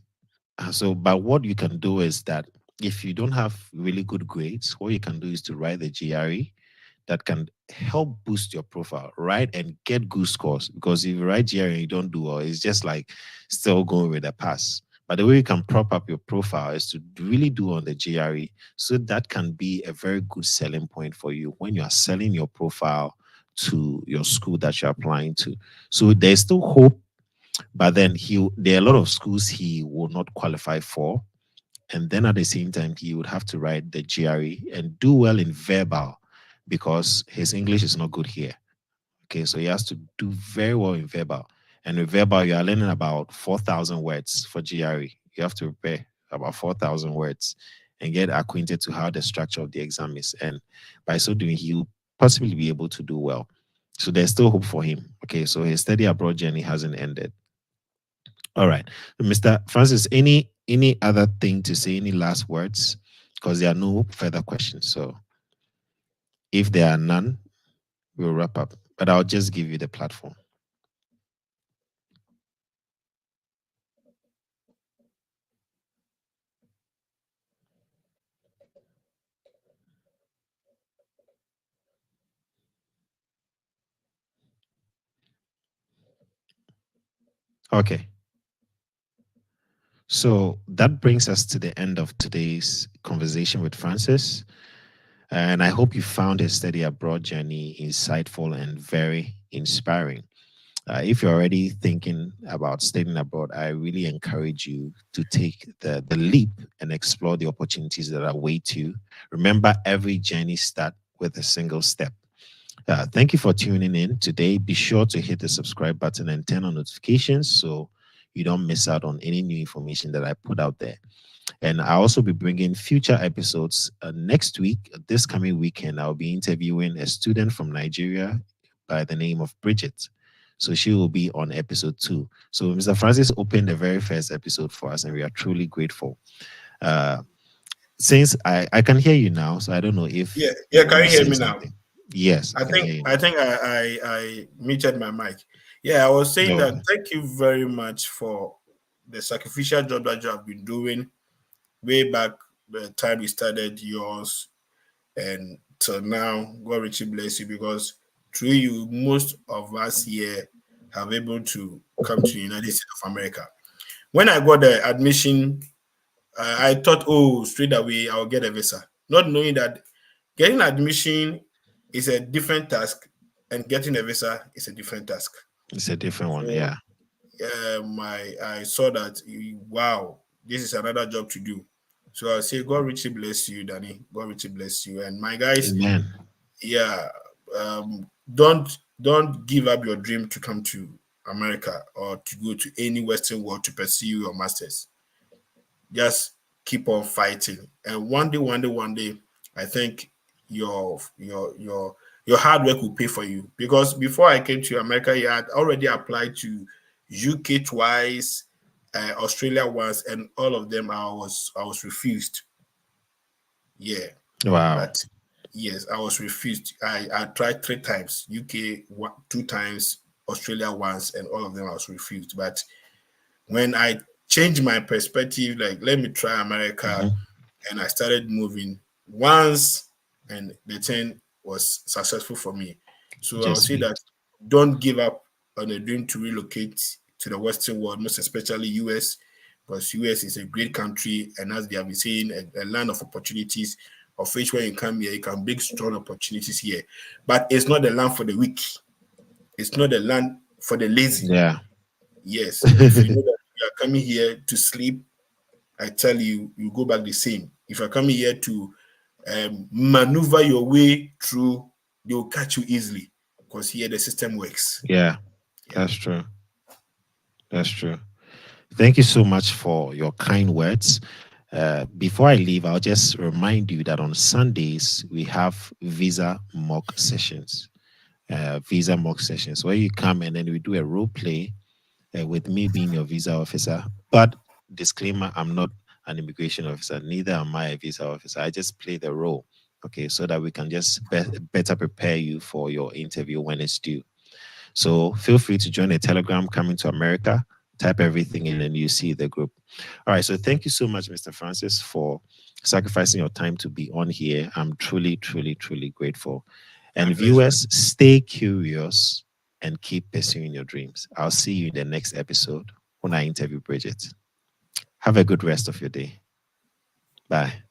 So, but what you can do is that if you don't have really good grades, what you can do is to write the GRE that can help boost your profile, right? And get good scores. Because if you write GRE and you don't do well, it's just like still going with a pass. But the way you can prop up your profile is to really do on the GRE. So that can be a very good selling point for you when you are selling your profile to your school that you're applying to. So there's still hope, but then there are a lot of schools he will not qualify for, and then at the same time he would have to write the GRE and do well in verbal because his English is not good here. Okay, so he has to do very well in verbal, and with verbal you are learning about 4,000 words for GRE. You have to prepare about 4,000 words and get acquainted to how the structure of the exam is, and by so doing he'll possibly be able to do well. So there's still hope for him. Okay, so his study abroad journey hasn't ended. All right, Mr. Francis, any other thing to say? Any last words? Because there are no further questions. So if there are none, we'll wrap up. But I'll just give you the platform. Okay. So that brings us to the end of today's conversation with Francis. And I hope you found his study abroad journey insightful and very inspiring. If you're already thinking about studying abroad, I really encourage you to take the leap and explore the opportunities that await you. Remember, every journey starts with a single step. Thank you for tuning in today. Be sure to hit the subscribe button and turn on notifications so you don't miss out on any new information that I put out there. And I'll also be bringing future episodes next week. This coming weekend, I'll be interviewing a student from Nigeria by the name of Bridget. So she will be on episode 2. So Mr. Francis opened the very first episode for us, and we are truly grateful. Uh, since I can hear you now, so I don't know if Yeah, you yeah. want Can to you hear say me now? something. Yes, I I can think hear you I now. think I muted my mic. Yeah, I was saying No, that thank you very much for the sacrificial job that you have been doing way back the time you started yours and till now. God richly bless you because through you, most of us here have able to come to the United States of America. When I got the admission, I thought, oh, straight away I'll get a visa, not knowing that getting admission is a different task and getting a visa is a different task. it's a different one. So Yeah. I saw that wow, this is another job to do. So I say God richly bless you, Danny. God richly bless you. And my guys, Amen. yeah, don't give up your dream to come to America or to go to any Western world to pursue your masters. Just keep on fighting, and one day, I think your hard work will pay for you. Because before I came to America, you had already applied to UK twice, Australia once, and all of them I was refused. Yeah, Wow. but yes, I was refused. I tried three times, UK two times, Australia once, and all of them I was refused. But when I changed my perspective, like let me try America, Mhm. and I started moving once, and the thing was successful for me. So I'll Just say sweet. that don't give up on a dream to relocate to the Western world, most especially US, because US is a great country, and as they have been saying, a land of opportunities, of which when you come here, you can bring strong opportunities here. But it's not the land for the weak. It's not the land for the lazy. Yeah. Yes, if you know that you are coming here to sleep, I tell you, you go back the same. If you're coming here to maneuver your way through, they will catch you easily because here the system works. Yeah, Yeah. that's true. That's true. Thank you so much for your kind words. Before I leave, I'll just remind you that on Sundays we have visa mock sessions. Visa mock sessions where you come and then we do a role play with me being your visa officer. But disclaimer, I'm not an immigration officer, neither am I a visa officer. I just play the role, okay, so that we can just better prepare you for your interview when it's due. So feel free to join the Telegram Coming to America. Type everything in and you see the group. All right. So thank you so much, Mr. Francis, for sacrificing your time to be on here. I'm truly, truly, truly grateful. My And pleasure. viewers, stay curious and keep pursuing your dreams. I'll see you in the next episode when I interview Bridget. Have a good rest of your day. Bye.